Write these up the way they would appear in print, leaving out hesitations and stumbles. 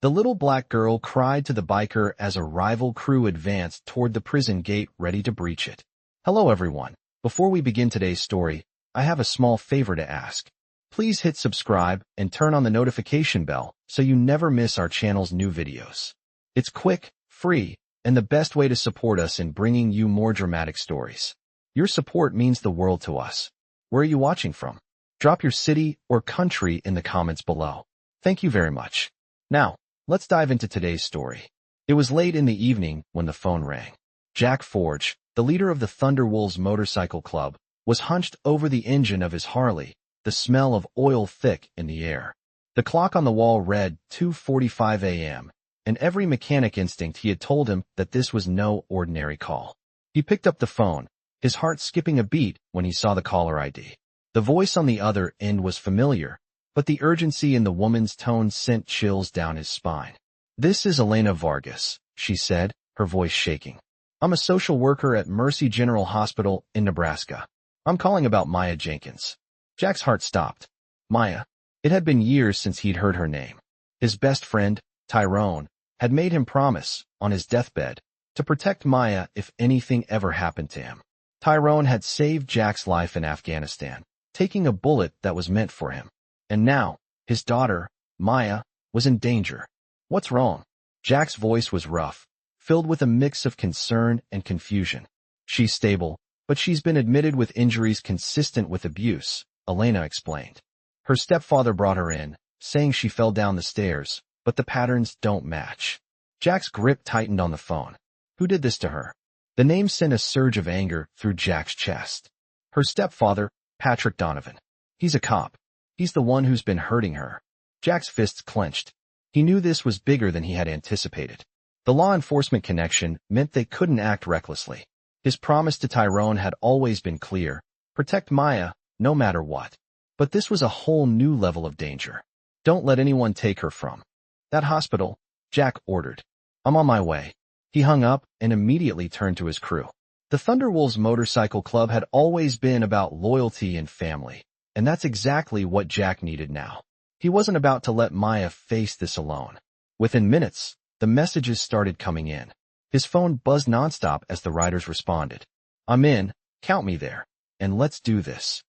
The little black girl cried to the biker as a rival crew advanced toward the prison gate ready to breach it. Hello everyone. Before we begin today's story, I have a small favor to ask. Please hit subscribe and turn on the notification bell so you never miss our channel's new videos. It's quick, free, and the best way to support us in bringing you more dramatic stories. Your support means the world to us. Where are you watching from? Drop your city or country in the comments below. Thank you very much. Now, let's dive into today's story. It was late in the evening when the phone rang. Jack Forge, the leader of the Thunderwolves Motorcycle Club, was hunched over the engine of his Harley, the smell of oil thick in the air. The clock on the wall read 2:45 a.m., and every mechanic instinct he had told him that this was no ordinary call. He picked up the phone, his heart skipping a beat when he saw the caller ID. The voice on the other end was familiar, but the urgency in the woman's tone sent chills down his spine. "This is Elena Vargas," she said, her voice shaking. "I'm a social worker at Mercy General Hospital in Nebraska. I'm calling about Maya Jenkins." Jack's heart stopped. Maya. It had been years since he'd heard her name. His best friend, Tyrone, had made him promise, on his deathbed, to protect Maya if anything ever happened to him. Tyrone had saved Jack's life in Afghanistan, taking a bullet that was meant for him. And now, his daughter, Maya, was in danger. "What's wrong?" Jack's voice was rough, filled with a mix of concern and confusion. "She's stable, but she's been admitted with injuries consistent with abuse," Elena explained. "Her stepfather brought her in, saying she fell down the stairs, but the patterns don't match." Jack's grip tightened on the phone. Who did this to her? The name sent a surge of anger through Jack's chest. Her stepfather, Patrick Donovan. He's a cop. He's the one who's been hurting her. Jack's fists clenched. He knew this was bigger than he had anticipated. The law enforcement connection meant they couldn't act recklessly. His promise to Tyrone had always been clear: protect Maya, no matter what. But this was a whole new level of danger. "Don't let anyone take her from that hospital," Jack ordered. "I'm on my way." He hung up and immediately turned to his crew. The Thunderwolves Motorcycle Club had always been about loyalty and family, and that's exactly what Jack needed now. He wasn't about to let Maya face this alone. Within minutes, the messages started coming in. His phone buzzed nonstop as the riders responded. "I'm in, count me there, and let's do this."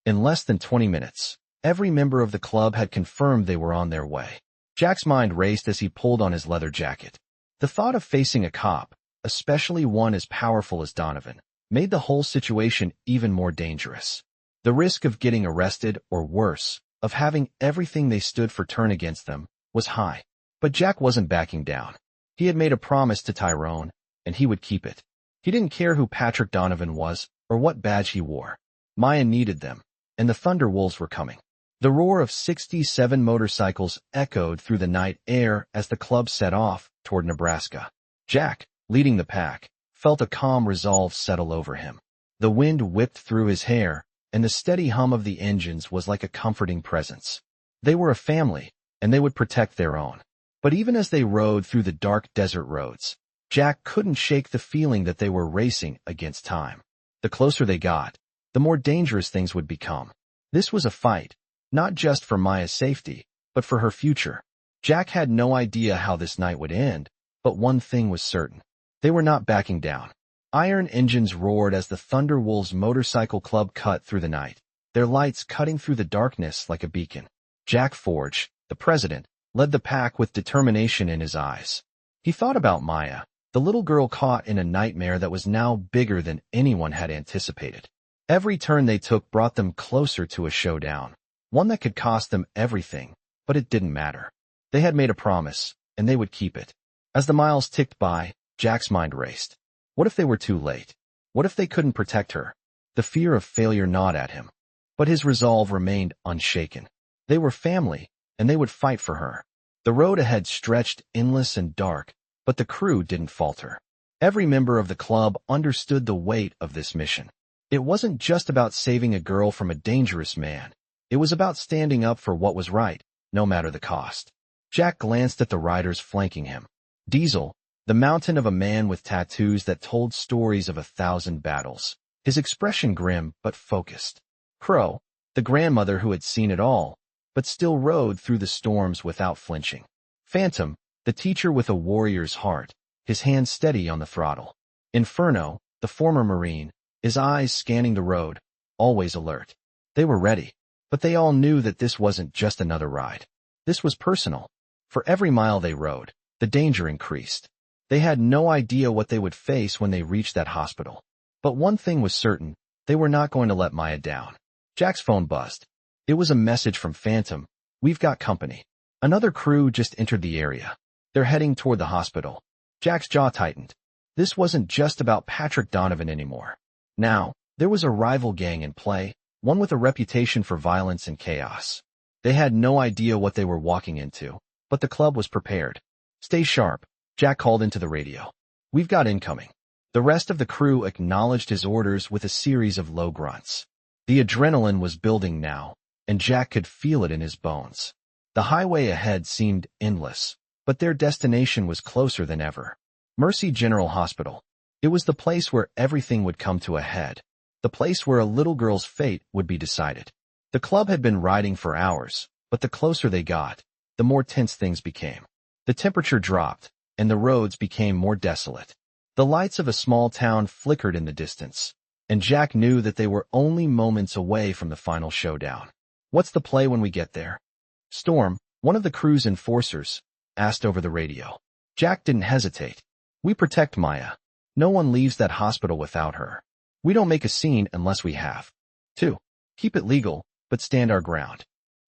In less than 20 minutes, every member of the club had confirmed they were on their way. Jack's mind raced as he pulled on his leather jacket. The thought of facing a cop, especially one as powerful as Donovan, made the whole situation even more dangerous. The risk of getting arrested, or worse, of having everything they stood for turn against them, was high. But Jack wasn't backing down. He had made a promise to Tyrone, and he would keep it. He didn't care who Patrick Donovan was, or what badge he wore. Maya needed them, and the Thunderwolves were coming. The roar of 67 motorcycles echoed through the night air as the club set off toward Nebraska. Jack, leading the pack, felt a calm resolve settle over him. The wind whipped through his hair, and the steady hum of the engines was like a comforting presence. They were a family, and they would protect their own. But even as they rode through the dark desert roads, Jack couldn't shake the feeling that they were racing against time. The closer they got, the more dangerous things would become. This was a fight, not just for Maya's safety, but for her future. Jack had no idea how this night would end, but one thing was certain. They were not backing down. Iron engines roared as the Thunderwolves Motorcycle Club cut through the night, their lights cutting through the darkness like a beacon. Jack Forge, the president, led the pack with determination in his eyes. He thought about Maya, the little girl caught in a nightmare that was now bigger than anyone had anticipated. Every turn they took brought them closer to a showdown, one that could cost them everything, but it didn't matter. They had made a promise, and they would keep it. As the miles ticked by, Jack's mind raced. What if they were too late? What if they couldn't protect her? The fear of failure gnawed at him. But his resolve remained unshaken. They were family, and they would fight for her. The road ahead stretched endless and dark, but the crew didn't falter. Every member of the club understood the weight of this mission. It wasn't just about saving a girl from a dangerous man. It was about standing up for what was right, no matter the cost. Jack glanced at the riders flanking him. Diesel, the mountain of a man with tattoos that told stories of 1,000 battles, his expression grim but focused. Crow, the grandmother who had seen it all, but still rode through the storms without flinching. Phantom, the teacher with a warrior's heart, his hand steady on the throttle. Inferno, the former Marine, his eyes scanning the road, always alert. They were ready, but they all knew that this wasn't just another ride. This was personal. For every mile they rode, the danger increased. They had no idea what they would face when they reached that hospital. But one thing was certain, they were not going to let Maya down. Jack's phone buzzed. It was a message from Phantom. We've got company. Another crew just entered the area. They're heading toward the hospital. Jack's jaw tightened. This wasn't just about Patrick Donovan anymore. Now, there was a rival gang in play, one with a reputation for violence and chaos. They had no idea what they were walking into, but the club was prepared. Stay sharp, Jack called into the radio. We've got incoming. The rest of the crew acknowledged his orders with a series of low grunts. The adrenaline was building now, and Jack could feel it in his bones. The highway ahead seemed endless, but their destination was closer than ever. Mercy General Hospital. It was the place where everything would come to a head. The place where a little girl's fate would be decided. The club had been riding for hours, but the closer they got, the more tense things became. The temperature dropped, and the roads became more desolate. The lights of a small town flickered in the distance, and Jack knew that they were only moments away from the final showdown. What's the play when we get there? Storm, one of the crew's enforcers, asked over the radio. Jack didn't hesitate. We protect Maya. No one leaves that hospital without her. We don't make a scene unless we have to. Keep it legal, but stand our ground.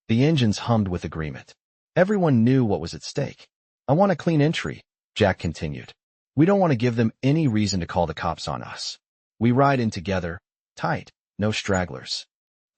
The engines hummed with agreement. Everyone knew what was at stake. I want a clean entry, Jack continued. We don't want to give them any reason to call the cops on us. We ride in together, tight, no stragglers.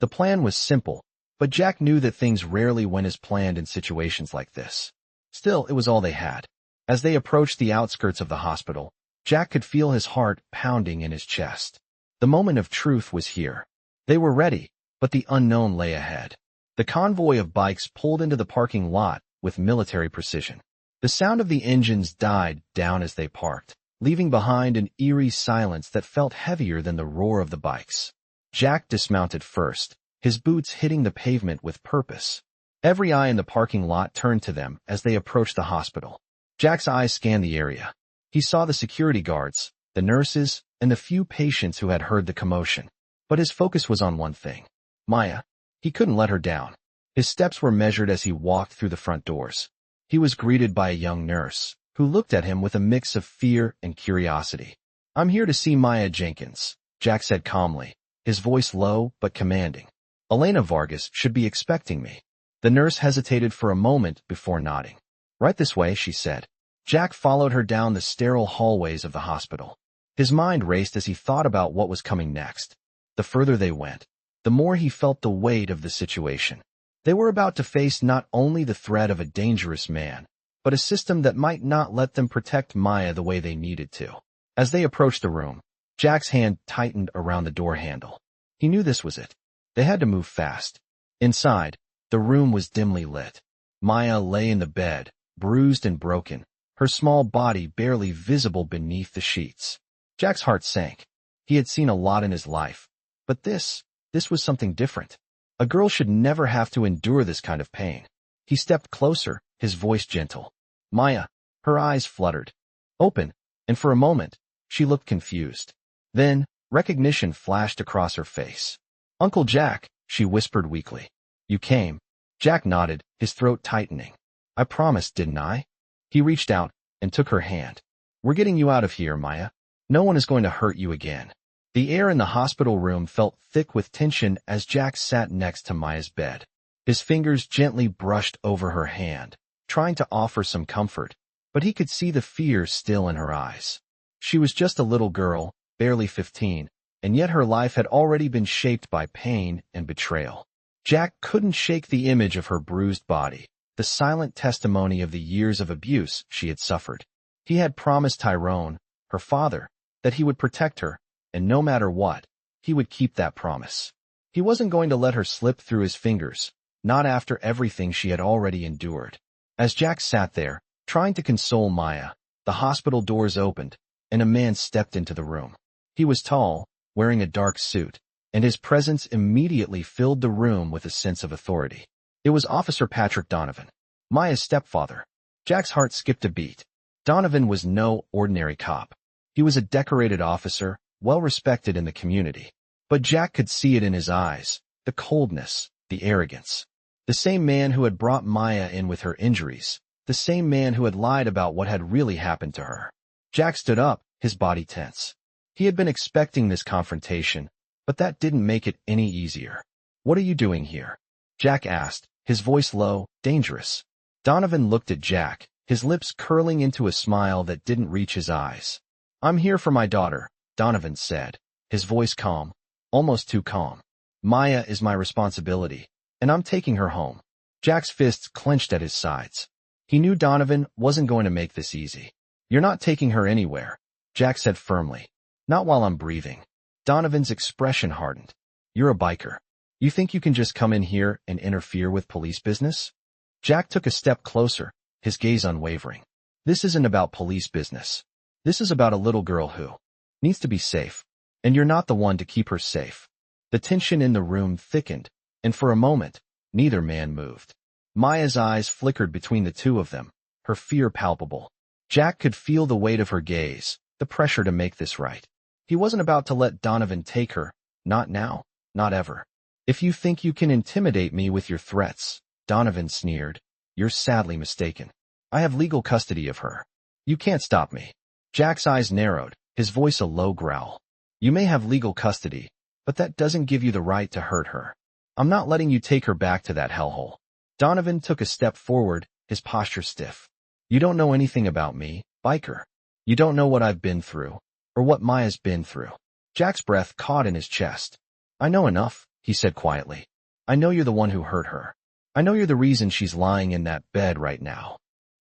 The plan was simple, but Jack knew that things rarely went as planned in situations like this. Still, it was all they had. As they approached the outskirts of the hospital, Jack could feel his heart pounding in his chest. The moment of truth was here. They were ready, but the unknown lay ahead. The convoy of bikes pulled into the parking lot with military precision. The sound of the engines died down as they parked, leaving behind an eerie silence that felt heavier than the roar of the bikes. Jack dismounted first, his boots hitting the pavement with purpose. Every eye in the parking lot turned to them as they approached the hospital. Jack's eyes scanned the area. He saw the security guards, the nurses, and the few patients who had heard the commotion. But his focus was on one thing. Maya. He couldn't let her down. His steps were measured as he walked through the front doors. He was greeted by a young nurse, who looked at him with a mix of fear and curiosity. I'm here to see Maya Jenkins, Jack said calmly, his voice low but commanding. Elena Vargas should be expecting me. The nurse hesitated for a moment before nodding. Right this way, she said. Jack followed her down the sterile hallways of the hospital. His mind raced as he thought about what was coming next. The further they went, the more he felt the weight of the situation. They were about to face not only the threat of a dangerous man, but a system that might not let them protect Maya the way they needed to. As they approached the room, Jack's hand tightened around the door handle. He knew this was it. They had to move fast. Inside, the room was dimly lit. Maya lay in the bed, bruised and broken, her small body barely visible beneath the sheets. Jack's heart sank. He had seen a lot in his life, but this was something different. A girl should never have to endure this kind of pain. He stepped closer, his voice gentle. Maya, her eyes fluttered. Open, and for a moment, she looked confused. Then, recognition flashed across her face. Uncle Jack, she whispered weakly. You came. Jack nodded, his throat tightening. I promised, didn't I? He reached out and took her hand. We're getting you out of here, Maya. No one is going to hurt you again. The air in the hospital room felt thick with tension as Jack sat next to Maya's bed. His fingers gently brushed over her hand, trying to offer some comfort, but he could see the fear still in her eyes. She was just a little girl, barely 15, and yet her life had already been shaped by pain and betrayal. Jack couldn't shake the image of her bruised body, the silent testimony of the years of abuse she had suffered. He had promised Tyrone, her father, that he would protect her, and no matter what, he would keep that promise. He wasn't going to let her slip through his fingers, not after everything she had already endured. As Jack sat there, trying to console Maya, the hospital doors opened, and a man stepped into the room. He was tall, wearing a dark suit, and his presence immediately filled the room with a sense of authority. It was Officer Patrick Donovan, Maya's stepfather. Jack's heart skipped a beat. Donovan was no ordinary cop. He was a decorated officer, well respected in the community. But Jack could see it in his eyes, the coldness, the arrogance. The same man who had brought Maya in with her injuries, the same man who had lied about what had really happened to her. Jack stood up, his body tense. He had been expecting this confrontation, but that didn't make it any easier. "What are you doing here?" Jack asked, his voice low, dangerous. Donovan looked at Jack, his lips curling into a smile that didn't reach his eyes. "I'm here for my daughter," Donovan said, his voice calm, almost too calm. "Maya is my responsibility, and I'm taking her home." Jack's fists clenched at his sides. He knew Donovan wasn't going to make this easy. "You're not taking her anywhere," Jack said firmly. "Not while I'm breathing." Donovan's expression hardened. "You're a biker. You think you can just come in here and interfere with police business?" Jack took a step closer, his gaze unwavering. "This isn't about police business. This is about a little girl who needs to be safe, and you're not the one to keep her safe." The tension in the room thickened, and for a moment, neither man moved. Maya's eyes flickered between the two of them, her fear palpable. Jack could feel the weight of her gaze, the pressure to make this right. He wasn't about to let Donovan take her, not now, not ever. "If you think you can intimidate me with your threats," Donovan sneered, "you're sadly mistaken. I have legal custody of her. You can't stop me." Jack's eyes narrowed, his voice a low growl. "You may have legal custody, but that doesn't give you the right to hurt her. I'm not letting you take her back to that hellhole." Donovan took a step forward, his posture stiff. "You don't know anything about me, biker. You don't know what I've been through, or what Maya's been through." Jack's breath caught in his chest. "I know enough," he said quietly. "I know you're the one who hurt her. I know you're the reason she's lying in that bed right now."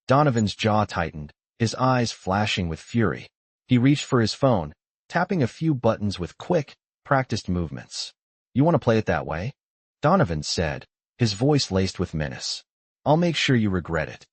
Donovan's jaw tightened, his eyes flashing with fury. He reached for his phone, tapping a few buttons with quick, practiced movements. "You want to play it that way?" Donovan said, his voice laced with menace. "I'll make sure you regret it."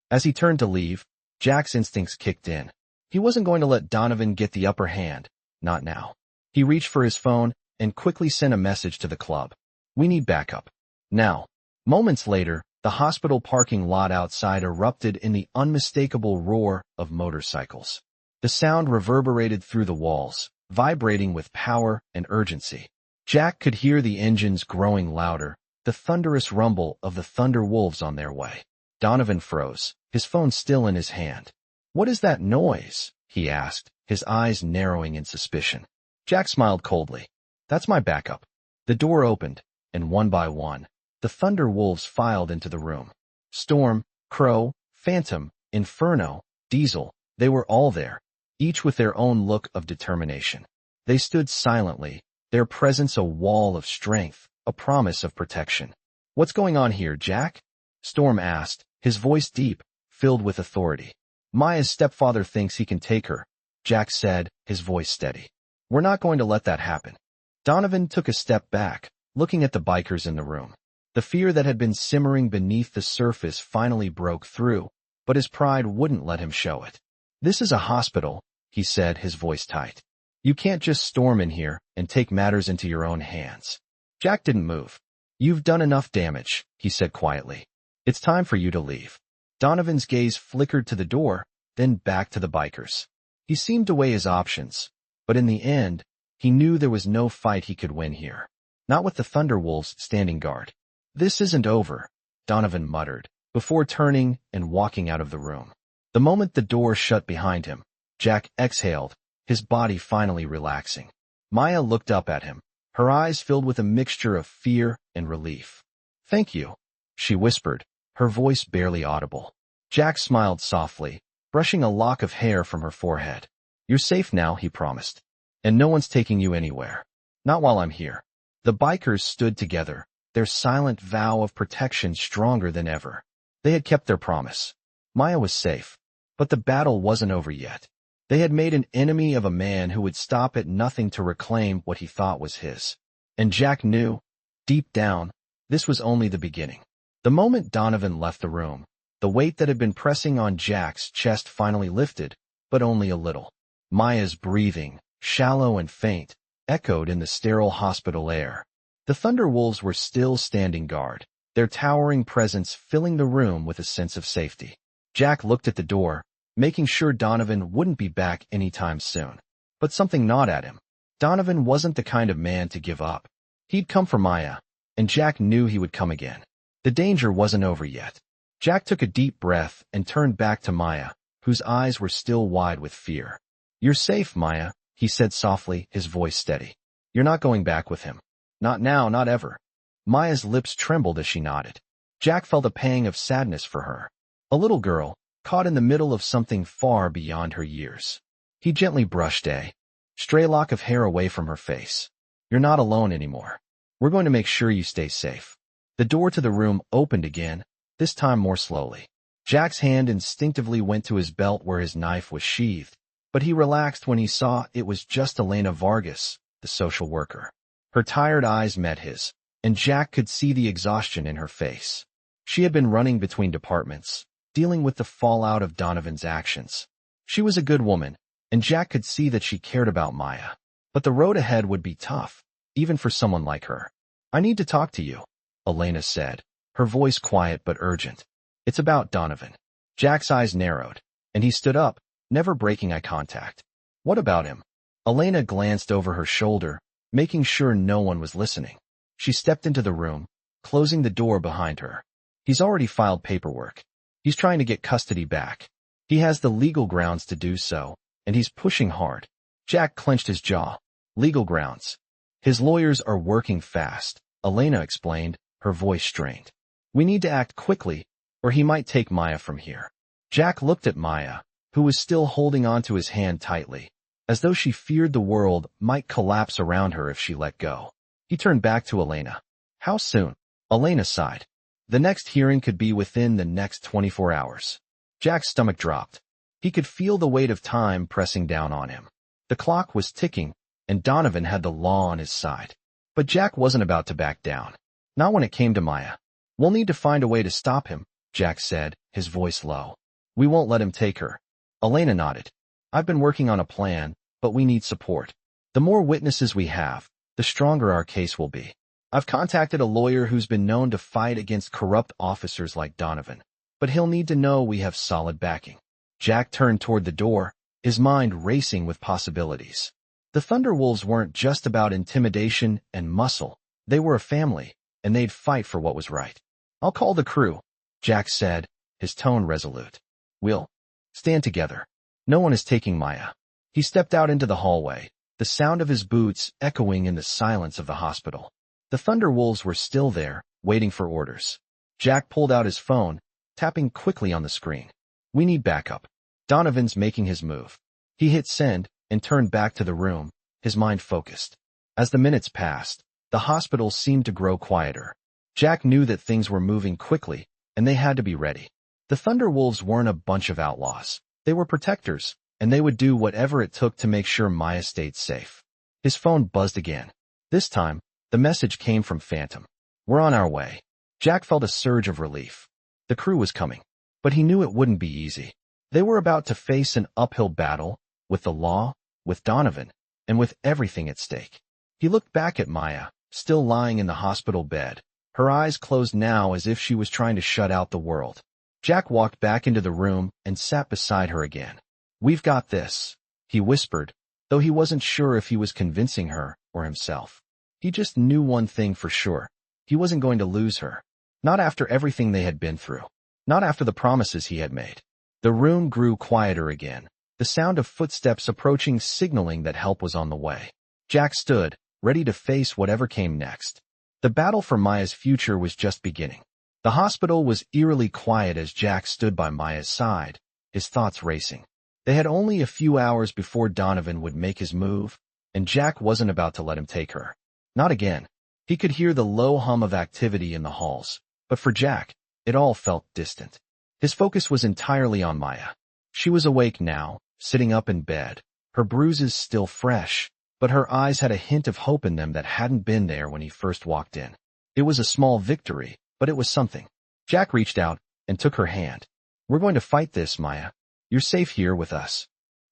As he turned to leave, Jack's instincts kicked in. He wasn't going to let Donovan get the upper hand, not now. He reached for his phone and quickly sent a message to the club. "We need backup. Now." Moments later, the hospital parking lot outside erupted in the unmistakable roar of motorcycles. The sound reverberated through the walls, vibrating with power and urgency. Jack could hear the engines growing louder, the thunderous rumble of the Thunder Wolves on their way. Donovan froze, his phone still in his hand. "What is that noise?" he asked, his eyes narrowing in suspicion. Jack smiled coldly. "That's my backup." The door opened, and one by one, the Thunder Wolves filed into the room. Storm, Crow, Phantom, Inferno, Diesel, they were all there, each with their own look of determination. They stood silently, their presence a wall of strength, a promise of protection. "What's going on here, Jack?" Storm asked, his voice deep, filled with authority. "Maya's stepfather thinks he can take her," Jack said, his voice steady. "We're not going to let that happen." Donovan took a step back, looking at the bikers in the room. The fear that had been simmering beneath the surface finally broke through, but his pride wouldn't let him show it. "This is a hospital," he said, his voice tight. "You can't just storm in here and take matters into your own hands." Jack didn't move. "You've done enough damage," he said quietly. "It's time for you to leave." Donovan's gaze flickered to the door, then back to the bikers. He seemed to weigh his options, but in the end, he knew there was no fight he could win here. Not with the Thunderwolves standing guard. "This isn't over," Donovan muttered, before turning and walking out of the room. The moment the door shut behind him, Jack exhaled, his body finally relaxing. Maya looked up at him, her eyes filled with a mixture of fear and relief. "Thank you," she whispered, her voice barely audible. Jack smiled softly, brushing a lock of hair from her forehead. "You're safe now," he promised. "And no one's taking you anywhere. Not while I'm here." The bikers stood together, their silent vow of protection stronger than ever. They had kept their promise. Maya was safe. But the battle wasn't over yet. They had made an enemy of a man who would stop at nothing to reclaim what he thought was his. And Jack knew, deep down, this was only the beginning. The moment Donovan left the room, the weight that had been pressing on Jack's chest finally lifted, but only a little. Maya's breathing, shallow and faint, echoed in the sterile hospital air. The Thunderwolves were still standing guard, their towering presence filling the room with a sense of safety. Jack looked at the door, making sure Donovan wouldn't be back anytime soon. But something gnawed at him. Donovan wasn't the kind of man to give up. He'd come for Maya, and Jack knew he would come again. The danger wasn't over yet. Jack took a deep breath and turned back to Maya, whose eyes were still wide with fear. "You're safe, Maya," he said softly, his voice steady. "You're not going back with him. Not now, not ever." Maya's lips trembled as she nodded. Jack felt a pang of sadness for her. A little girl, caught in the middle of something far beyond her years. He gently brushed a stray lock of hair away from her face. "You're not alone anymore. We're going to make sure you stay safe." The door to the room opened again, this time more slowly. Jack's hand instinctively went to his belt where his knife was sheathed, but he relaxed when he saw it was just Elena Vargas, the social worker. Her tired eyes met his, and Jack could see the exhaustion in her face. She had been running between departments, dealing with the fallout of Donovan's actions. She was a good woman, and Jack could see that she cared about Maya. But the road ahead would be tough, even for someone like her. "I need to talk to you," Elena said, her voice quiet but urgent. "It's about Donovan." Jack's eyes narrowed, and he stood up, never breaking eye contact. "What about him?" Elena glanced over her shoulder, making sure no one was listening. She stepped into the room, closing the door behind her. "He's already filed paperwork. He's trying to get custody back. He has the legal grounds to do so, and he's pushing hard." Jack clenched his jaw. "Legal grounds. His lawyers are working fast," Elena explained, her voice strained. "We need to act quickly, or he might take Maya from here." Jack looked at Maya, who was still holding onto his hand tightly, as though she feared the world might collapse around her if she let go. He turned back to Elena. "How soon?" Elena sighed. "The next hearing could be within the next 24 hours. Jack's stomach dropped. He could feel the weight of time pressing down on him. The clock was ticking, and Donovan had the law on his side. But Jack wasn't about to back down. Not when it came to Maya. "We'll need to find a way to stop him," Jack said, his voice low. "We won't let him take her." Elena nodded. "I've been working on a plan, but we need support. The more witnesses we have, the stronger our case will be. I've contacted a lawyer who's been known to fight against corrupt officers like Donovan, but he'll need to know we have solid backing." Jack turned toward the door, his mind racing with possibilities. The Thunderwolves weren't just about intimidation and muscle. They were a family, and they'd fight for what was right. "I'll call the crew," Jack said, his tone resolute. "We'll stand together. No one is taking Maya." He stepped out into the hallway, the sound of his boots echoing in the silence of the hospital. The Thunderwolves were still there, waiting for orders. Jack pulled out his phone, tapping quickly on the screen. "We need backup. Donovan's making his move." He hit send and turned back to the room, his mind focused. As the minutes passed, the hospital seemed to grow quieter. Jack knew that things were moving quickly, and they had to be ready. The Thunderwolves weren't a bunch of outlaws. They were protectors, and they would do whatever it took to make sure Maya stayed safe. His phone buzzed again. This time, the message came from Phantom. "We're on our way." Jack felt a surge of relief. The crew was coming, but he knew it wouldn't be easy. They were about to face an uphill battle, with the law, with Donovan, and with everything at stake. He looked back at Maya, still lying in the hospital bed, her eyes closed now as if she was trying to shut out the world. Jack walked back into the room and sat beside her again. "We've got this," he whispered, though he wasn't sure if he was convincing her or himself. He just knew one thing for sure. He wasn't going to lose her. Not after everything they had been through. Not after the promises he had made. The room grew quieter again, the sound of footsteps approaching signaling that help was on the way. Jack stood, ready to face whatever came next. The battle for Maya's future was just beginning. The hospital was eerily quiet as Jack stood by Maya's side, his thoughts racing. They had only a few hours before Donovan would make his move, and Jack wasn't about to let him take her. Not again. He could hear the low hum of activity in the halls, but for Jack, it all felt distant. His focus was entirely on Maya. She was awake now, sitting up in bed, her bruises still fresh, but her eyes had a hint of hope in them that hadn't been there when he first walked in. It was a small victory, but it was something. Jack reached out and took her hand. "We're going to fight this, Maya. You're safe here with us."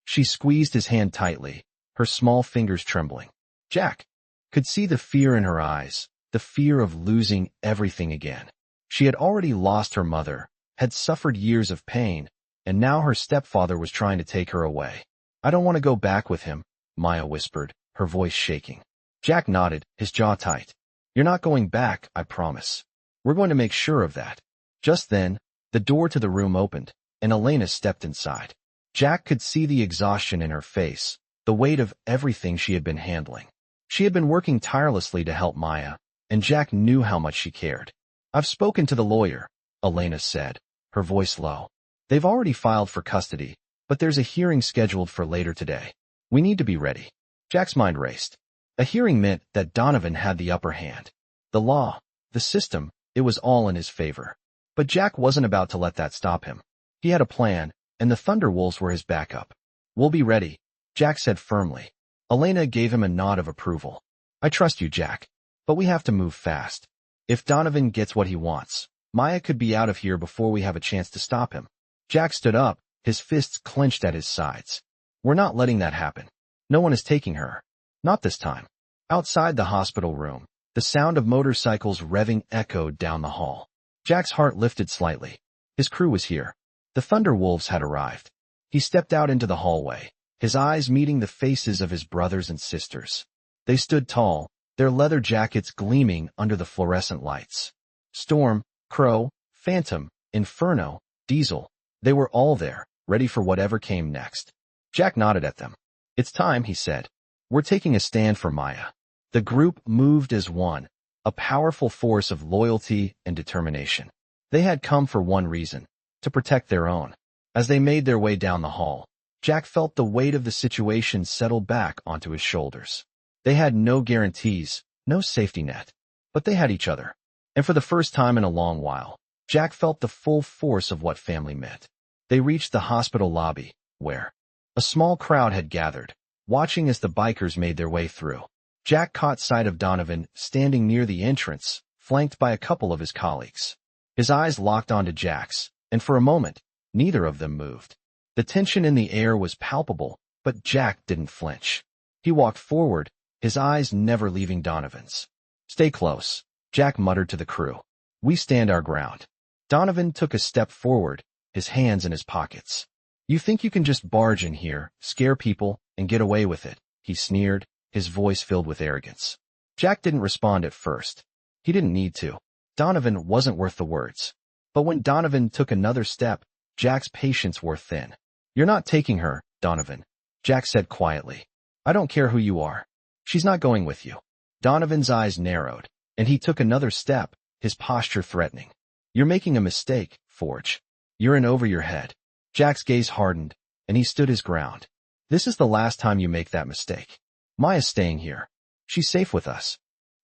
She squeezed his hand tightly, her small fingers trembling. Jack could see the fear in her eyes, the fear of losing everything again. She had already lost her mother, had suffered years of pain, and now her stepfather was trying to take her away. I don't want to go back with him, Maya whispered, her voice shaking. Jack nodded, his jaw tight. You're not going back, I promise. We're going to make sure of that. Just then, the door to the room opened, and Elena stepped inside. Jack could see the exhaustion in her face, the weight of everything she had been handling. She had been working tirelessly to help Maya, and Jack knew how much she cared. I've spoken to the lawyer, Elena said, her voice low. They've already filed for custody, but there's a hearing scheduled for later today. We need to be ready. Jack's mind raced. A hearing meant that Donovan had the upper hand. The law, the system, it was all in his favor. But Jack wasn't about to let that stop him. He had a plan, and the Thunderwolves were his backup. We'll be ready, Jack said firmly. Elena gave him a nod of approval. I trust you, Jack. But we have to move fast. If Donovan gets what he wants, Maya could be out of here before we have a chance to stop him. Jack stood up, his fists clenched at his sides. We're not letting that happen. No one is taking her. Not this time. Outside the hospital room, the sound of motorcycles revving echoed down the hall. Jack's heart lifted slightly. His crew was here. The Thunderwolves had arrived. He stepped out into the hallway, his eyes meeting the faces of his brothers and sisters. They stood tall, their leather jackets gleaming under the fluorescent lights. Storm, Crow, Phantom, Inferno, Diesel, they were all there, ready for whatever came next. Jack nodded at them. It's time, he said. We're taking a stand for Maya. The group moved as one, a powerful force of loyalty and determination. They had come for one reason, to protect their own. As they made their way down the hall, Jack felt the weight of the situation settle back onto his shoulders. They had no guarantees, no safety net, but they had each other. And for the first time in a long while, Jack felt the full force of what family meant. They reached the hospital lobby, where a small crowd had gathered, watching as the bikers made their way through. Jack caught sight of Donovan standing near the entrance, flanked by a couple of his colleagues. His eyes locked onto Jack's, and for a moment, neither of them moved. The tension in the air was palpable, but Jack didn't flinch. He walked forward, his eyes never leaving Donovan's. Stay close, Jack muttered to the crew. We stand our ground. Donovan took a step forward, his hands in his pockets. You think you can just barge in here, scare people, and get away with it, he sneered, his voice filled with arrogance. Jack didn't respond at first. He didn't need to. Donovan wasn't worth the words. But when Donovan took another step, Jack's patience wore thin. You're not taking her, Donovan, Jack said quietly. I don't care who you are. She's not going with you. Donovan's eyes narrowed, and he took another step, his posture threatening. You're making a mistake, Forge. You're in over your head. Jack's gaze hardened, and he stood his ground. This is the last time you make that mistake. Maya's staying here. She's safe with us.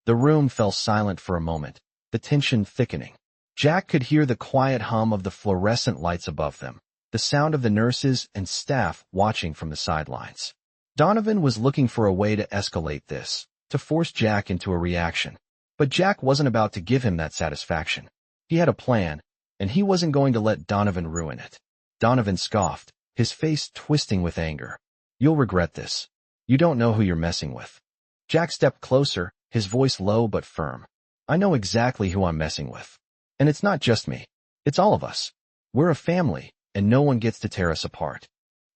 The room fell silent for a moment, the tension thickening. Jack could hear the quiet hum of the fluorescent lights above them, the sound of the nurses and staff watching from the sidelines. Donovan was looking for a way to escalate this, to force Jack into a reaction. But Jack wasn't about to give him that satisfaction. He had a plan, and he wasn't going to let Donovan ruin it. Donovan scoffed, his face twisting with anger. You'll regret this. You don't know who you're messing with. Jack stepped closer, his voice low but firm. I know exactly who I'm messing with. And it's not just me. It's all of us. We're a family, and no one gets to tear us apart.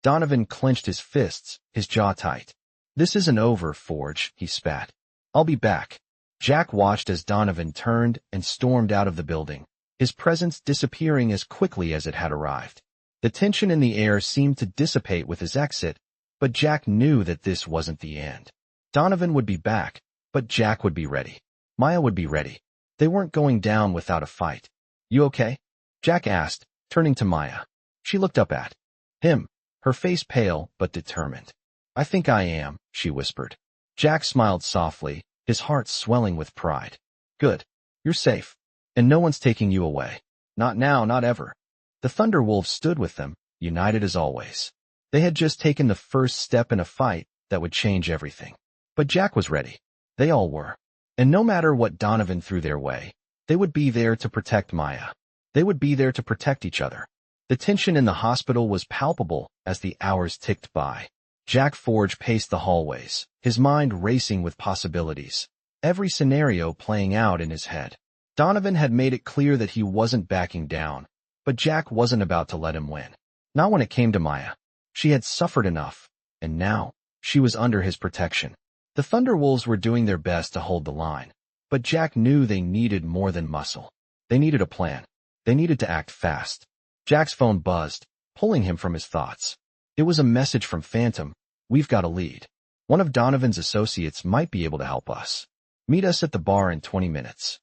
Donovan clenched his fists, his jaw tight. This isn't over, Forge, he spat. I'll be back. Jack watched as Donovan turned and stormed out of the building, his presence disappearing as quickly as it had arrived. The tension in the air seemed to dissipate with his exit, but Jack knew that this wasn't the end. Donovan would be back, but Jack would be ready. Maya would be ready. They weren't going down without a fight. You okay? Jack asked, turning to Maya. She looked up at him, her face pale but determined. I think I am, she whispered. Jack smiled softly, his heart swelling with pride. Good. You're safe. And no one's taking you away. Not now, not ever. The Thunderwolves stood with them, united as always. They had just taken the first step in a fight that would change everything. But Jack was ready. They all were. And no matter what Donovan threw their way, they would be there to protect Maya. They would be there to protect each other. The tension in the hospital was palpable as the hours ticked by. Jack Forge paced the hallways, his mind racing with possibilities, every scenario playing out in his head. Donovan had made it clear that he wasn't backing down, but Jack wasn't about to let him win. Not when it came to Maya. She had suffered enough, and now she was under his protection. The Thunderwolves were doing their best to hold the line, but Jack knew they needed more than muscle. They needed a plan. They needed to act fast. Jack's phone buzzed, pulling him from his thoughts. It was a message from Phantom. "We've got a lead. One of Donovan's associates might be able to help us. Meet us at the bar in 20 minutes.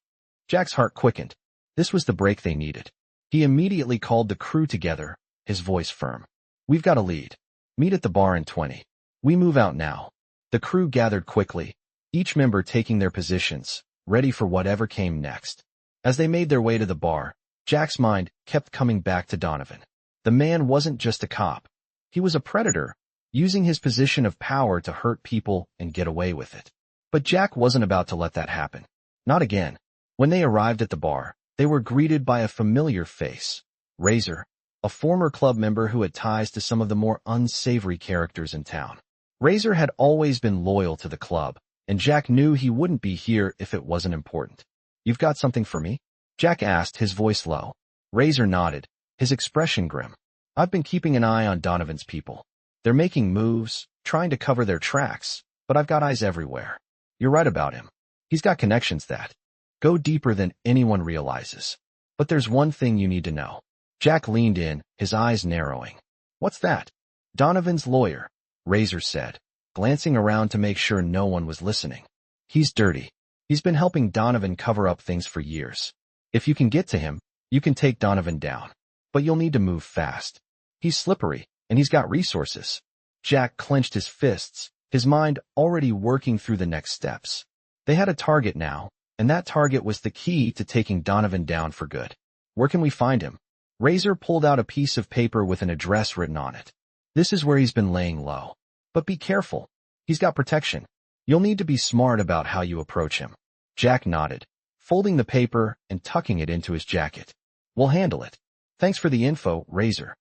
Jack's heart quickened. This was the break they needed. He immediately called the crew together, his voice firm. "We've got a lead. Meet at the bar in 20. We move out now." The crew gathered quickly, each member taking their positions, ready for whatever came next. As they made their way to the bar, Jack's mind kept coming back to Donovan. The man wasn't just a cop. He was a predator, using his position of power to hurt people and get away with it. But Jack wasn't about to let that happen. Not again. When they arrived at the bar, they were greeted by a familiar face. Razor, a former club member who had ties to some of the more unsavory characters in town. Razor had always been loyal to the club, and Jack knew he wouldn't be here if it wasn't important. "You've got something for me?" Jack asked, his voice low. Razor nodded, his expression grim. "I've been keeping an eye on Donovan's people. They're making moves, trying to cover their tracks, but I've got eyes everywhere. You're right about him. He's got connections that go deeper than anyone realizes. But there's one thing you need to know." Jack leaned in, his eyes narrowing. "What's that?" "Donovan's lawyer," Razor said, glancing around to make sure no one was listening. "He's dirty. He's been helping Donovan cover up things for years. If you can get to him, you can take Donovan down. But you'll need to move fast. He's slippery, and he's got resources." Jack clenched his fists, his mind already working through the next steps. They had a target now, and that target was the key to taking Donovan down for good. "Where can we find him?" Razor pulled out a piece of paper with an address written on it. "This is where he's been laying low. But be careful. He's got protection. You'll need to be smart about how you approach him." Jack nodded, folding the paper and tucking it into his jacket. "We'll handle it. Thanks for the info, Razor."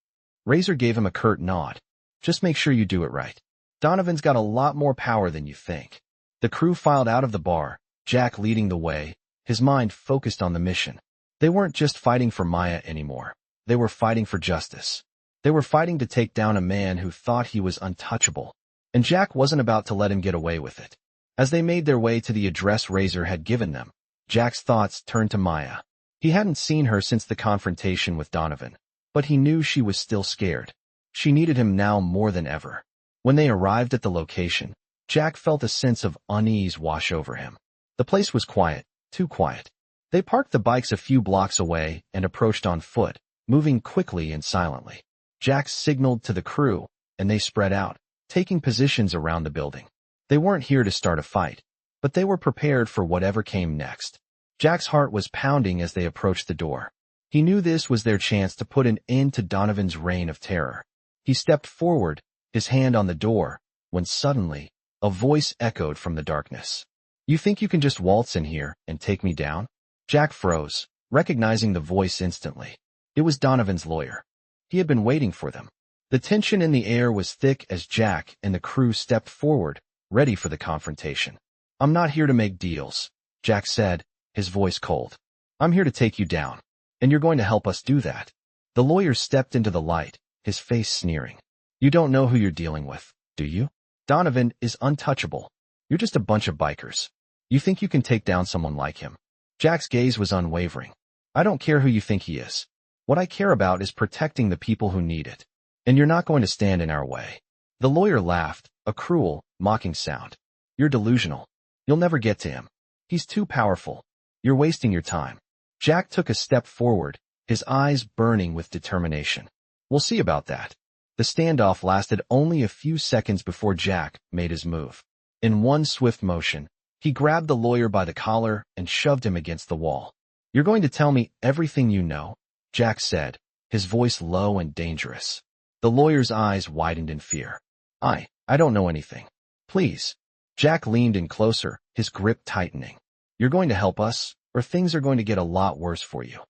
Razor gave him a curt nod. "Just make sure you do it right. Donovan's got a lot more power than you think." The crew filed out of the bar, Jack leading the way, his mind focused on the mission. They weren't just fighting for Maya anymore. They were fighting for justice. They were fighting to take down a man who thought he was untouchable. And Jack wasn't about to let him get away with it. As they made their way to the address Razor had given them, Jack's thoughts turned to Maya. He hadn't seen her since the confrontation with Donovan, but he knew she was still scared. She needed him now more than ever. When they arrived at the location, Jack felt a sense of unease wash over him. The place was quiet, too quiet. They parked the bikes a few blocks away and approached on foot, moving quickly and silently. Jack signaled to the crew, and they spread out, taking positions around the building. They weren't here to start a fight, but they were prepared for whatever came next. Jack's heart was pounding as they approached the door. He knew this was their chance to put an end to Donovan's reign of terror. He stepped forward, his hand on the door, when suddenly, a voice echoed from the darkness. "You think you can just waltz in here and take me down?" Jack froze, recognizing the voice instantly. It was Donovan's lawyer. He had been waiting for them. The tension in the air was thick as Jack and the crew stepped forward, ready for the confrontation. "I'm not here to make deals," Jack said, his voice cold. "I'm here to take you down, and you're going to help us do that." The lawyer stepped into the light, his face sneering. "You don't know who you're dealing with, do you? Donovan is untouchable. You're just a bunch of bikers. You think you can take down someone like him?" Jack's gaze was unwavering. "I don't care who you think he is. What I care about is protecting the people who need it. And you're not going to stand in our way." The lawyer laughed, a cruel, mocking sound. "You're delusional. You'll never get to him. He's too powerful. You're wasting your time." Jack took a step forward, his eyes burning with determination. "We'll see about that." The standoff lasted only a few seconds before Jack made his move. In one swift motion, he grabbed the lawyer by the collar and shoved him against the wall. "You're going to tell me everything you know?" Jack said, his voice low and dangerous. The lawyer's eyes widened in fear. I don't know anything. Please." Jack leaned in closer, his grip tightening. "You're going to help us, or things are going to get a lot worse for you."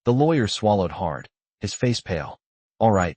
The lawyer swallowed hard, his face pale. All right,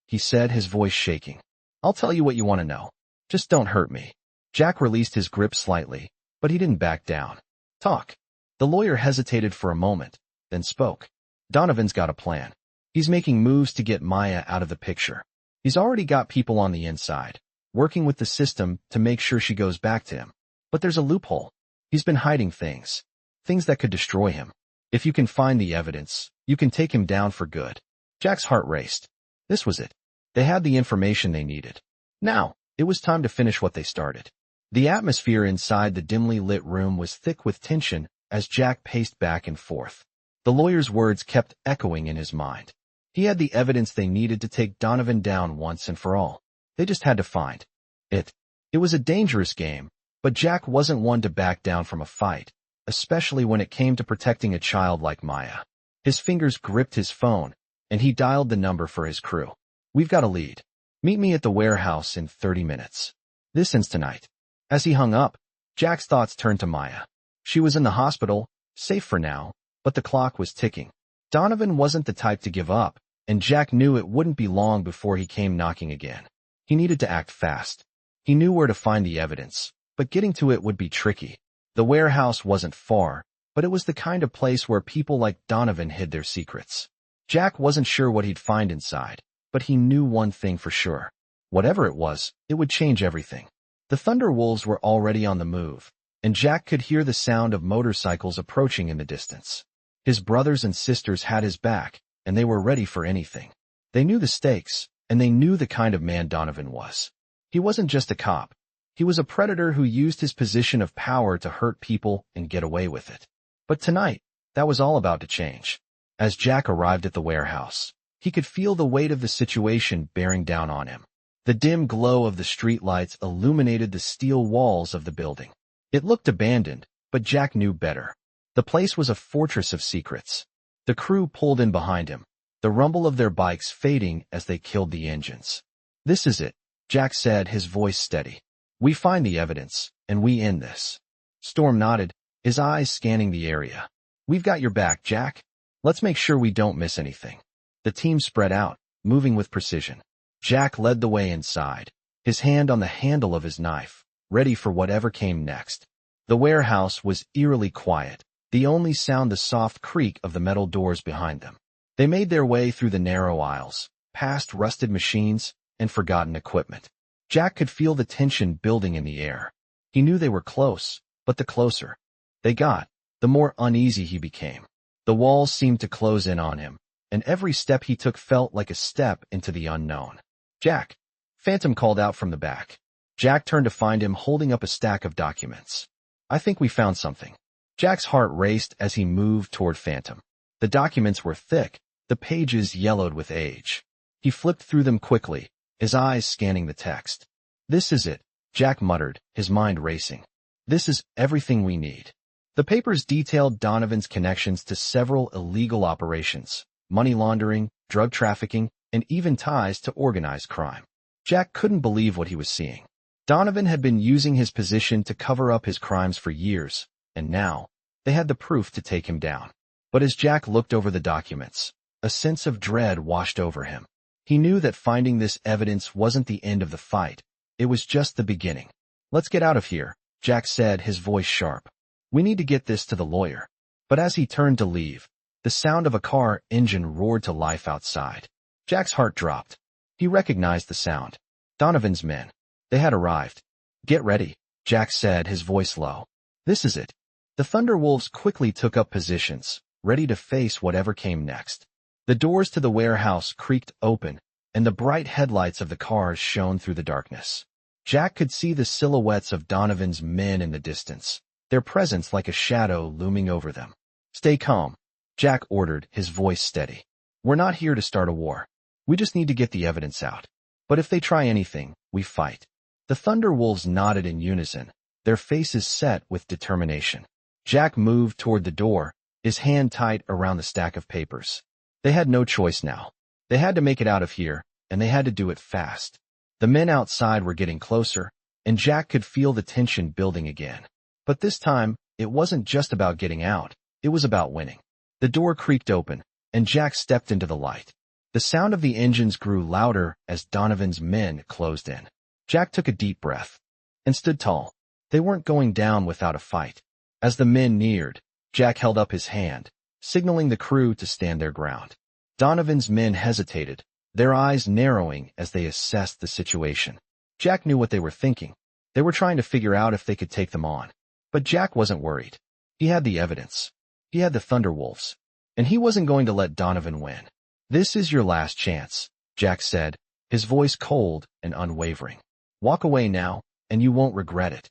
he said, his voice shaking. "I'll tell you what you want to know. Just don't hurt me." Jack released his grip slightly, but he didn't back down. "Talk." The lawyer hesitated for a moment, then spoke. "Donovan's got a plan. He's making moves to get Maya out of the picture. He's already got people on the inside, working with the system to make sure she goes back to him. But there's a loophole. He's been hiding things that could destroy him. If you can find the evidence, you can take him down for good. Jack's heart raced. This was it. They had the information they needed. Now, it was time to finish what they started. The atmosphere inside the dimly lit room was thick with tension as Jack paced back and forth. The lawyer's words kept echoing in his mind. He had the evidence they needed to take Donovan down once and for all. They just had to find it. It was a dangerous game, but Jack wasn't one to back down from a fight, especially when it came to protecting a child like Maya. His fingers gripped his phone, and he dialed the number for his crew. We've got a lead. Meet me at the warehouse in 30 minutes. This ends tonight. As he hung up, Jack's thoughts turned to Maya. She was in the hospital, safe for now, but the clock was ticking. Donovan wasn't the type to give up, and Jack knew it wouldn't be long before he came knocking again. He needed to act fast. He knew where to find the evidence, but getting to it would be tricky. The warehouse wasn't far, but it was the kind of place where people like Donovan hid their secrets. Jack wasn't sure what he'd find inside, but he knew one thing for sure. Whatever it was, it would change everything. The Thunderwolves were already on the move, and Jack could hear the sound of motorcycles approaching in the distance. His brothers and sisters had his back, and they were ready for anything. They knew the stakes, and they knew the kind of man Donovan was. He wasn't just a cop. He was a predator who used his position of power to hurt people and get away with it. But tonight, that was all about to change. As Jack arrived at the warehouse, he could feel the weight of the situation bearing down on him. The dim glow of the streetlights illuminated the steel walls of the building. It looked abandoned, but Jack knew better. The place was a fortress of secrets. The crew pulled in behind him, the rumble of their bikes fading as they killed the engines. This is it, Jack said, his voice steady. We find the evidence, and we end this. Storm nodded, his eyes scanning the area. We've got your back, Jack. Let's make sure we don't miss anything. The team spread out, moving with precision. Jack led the way inside, his hand on the handle of his knife, ready for whatever came next. The warehouse was eerily quiet, the only sound the soft creak of the metal doors behind them. They made their way through the narrow aisles, past rusted machines and forgotten equipment. Jack could feel the tension building in the air. He knew they were close, but the closer they got, the more uneasy he became. The walls seemed to close in on him, and every step he took felt like a step into the unknown. Jack! Phantom called out from the back. Jack turned to find him holding up a stack of documents. I think we found something. Jack's heart raced as he moved toward Phantom. The documents were thick, the pages yellowed with age. He flipped through them quickly, his eyes scanning the text. This is it, Jack muttered, his mind racing. This is everything we need. The papers detailed Donovan's connections to several illegal operations, money laundering, drug trafficking, and even ties to organized crime. Jack couldn't believe what he was seeing. Donovan had been using his position to cover up his crimes for years, and now, they had the proof to take him down. But as Jack looked over the documents, a sense of dread washed over him. He knew that finding this evidence wasn't the end of the fight. It was just the beginning. Let's get out of here, Jack said, his voice sharp. We need to get this to the lawyer. But as he turned to leave, the sound of a car engine roared to life outside. Jack's heart dropped. He recognized the sound. Donovan's men. They had arrived. Get ready, Jack said, his voice low. This is it. The Thunderwolves quickly took up positions, ready to face whatever came next. The doors to the warehouse creaked open, and the bright headlights of the cars shone through the darkness. Jack could see the silhouettes of Donovan's men in the distance, their presence like a shadow looming over them. Stay calm, Jack ordered, his voice steady. We're not here to start a war. We just need to get the evidence out. But if they try anything, we fight. The Thunderwolves nodded in unison, their faces set with determination. Jack moved toward the door, his hand tight around the stack of papers. They had no choice now. They had to make it out of here, and they had to do it fast. The men outside were getting closer, and Jack could feel the tension building again. But this time, it wasn't just about getting out, it was about winning. The door creaked open, and Jack stepped into the light. The sound of the engines grew louder as Donovan's men closed in. Jack took a deep breath and stood tall. They weren't going down without a fight. As the men neared, Jack held up his hand, signaling the crew to stand their ground. Donovan's men hesitated, their eyes narrowing as they assessed the situation. Jack knew what they were thinking. They were trying to figure out if they could take them on. But Jack wasn't worried. He had the evidence. He had the Thunderwolves. And he wasn't going to let Donovan win. "This is your last chance," Jack said, his voice cold and unwavering. "Walk away now, and you won't regret it."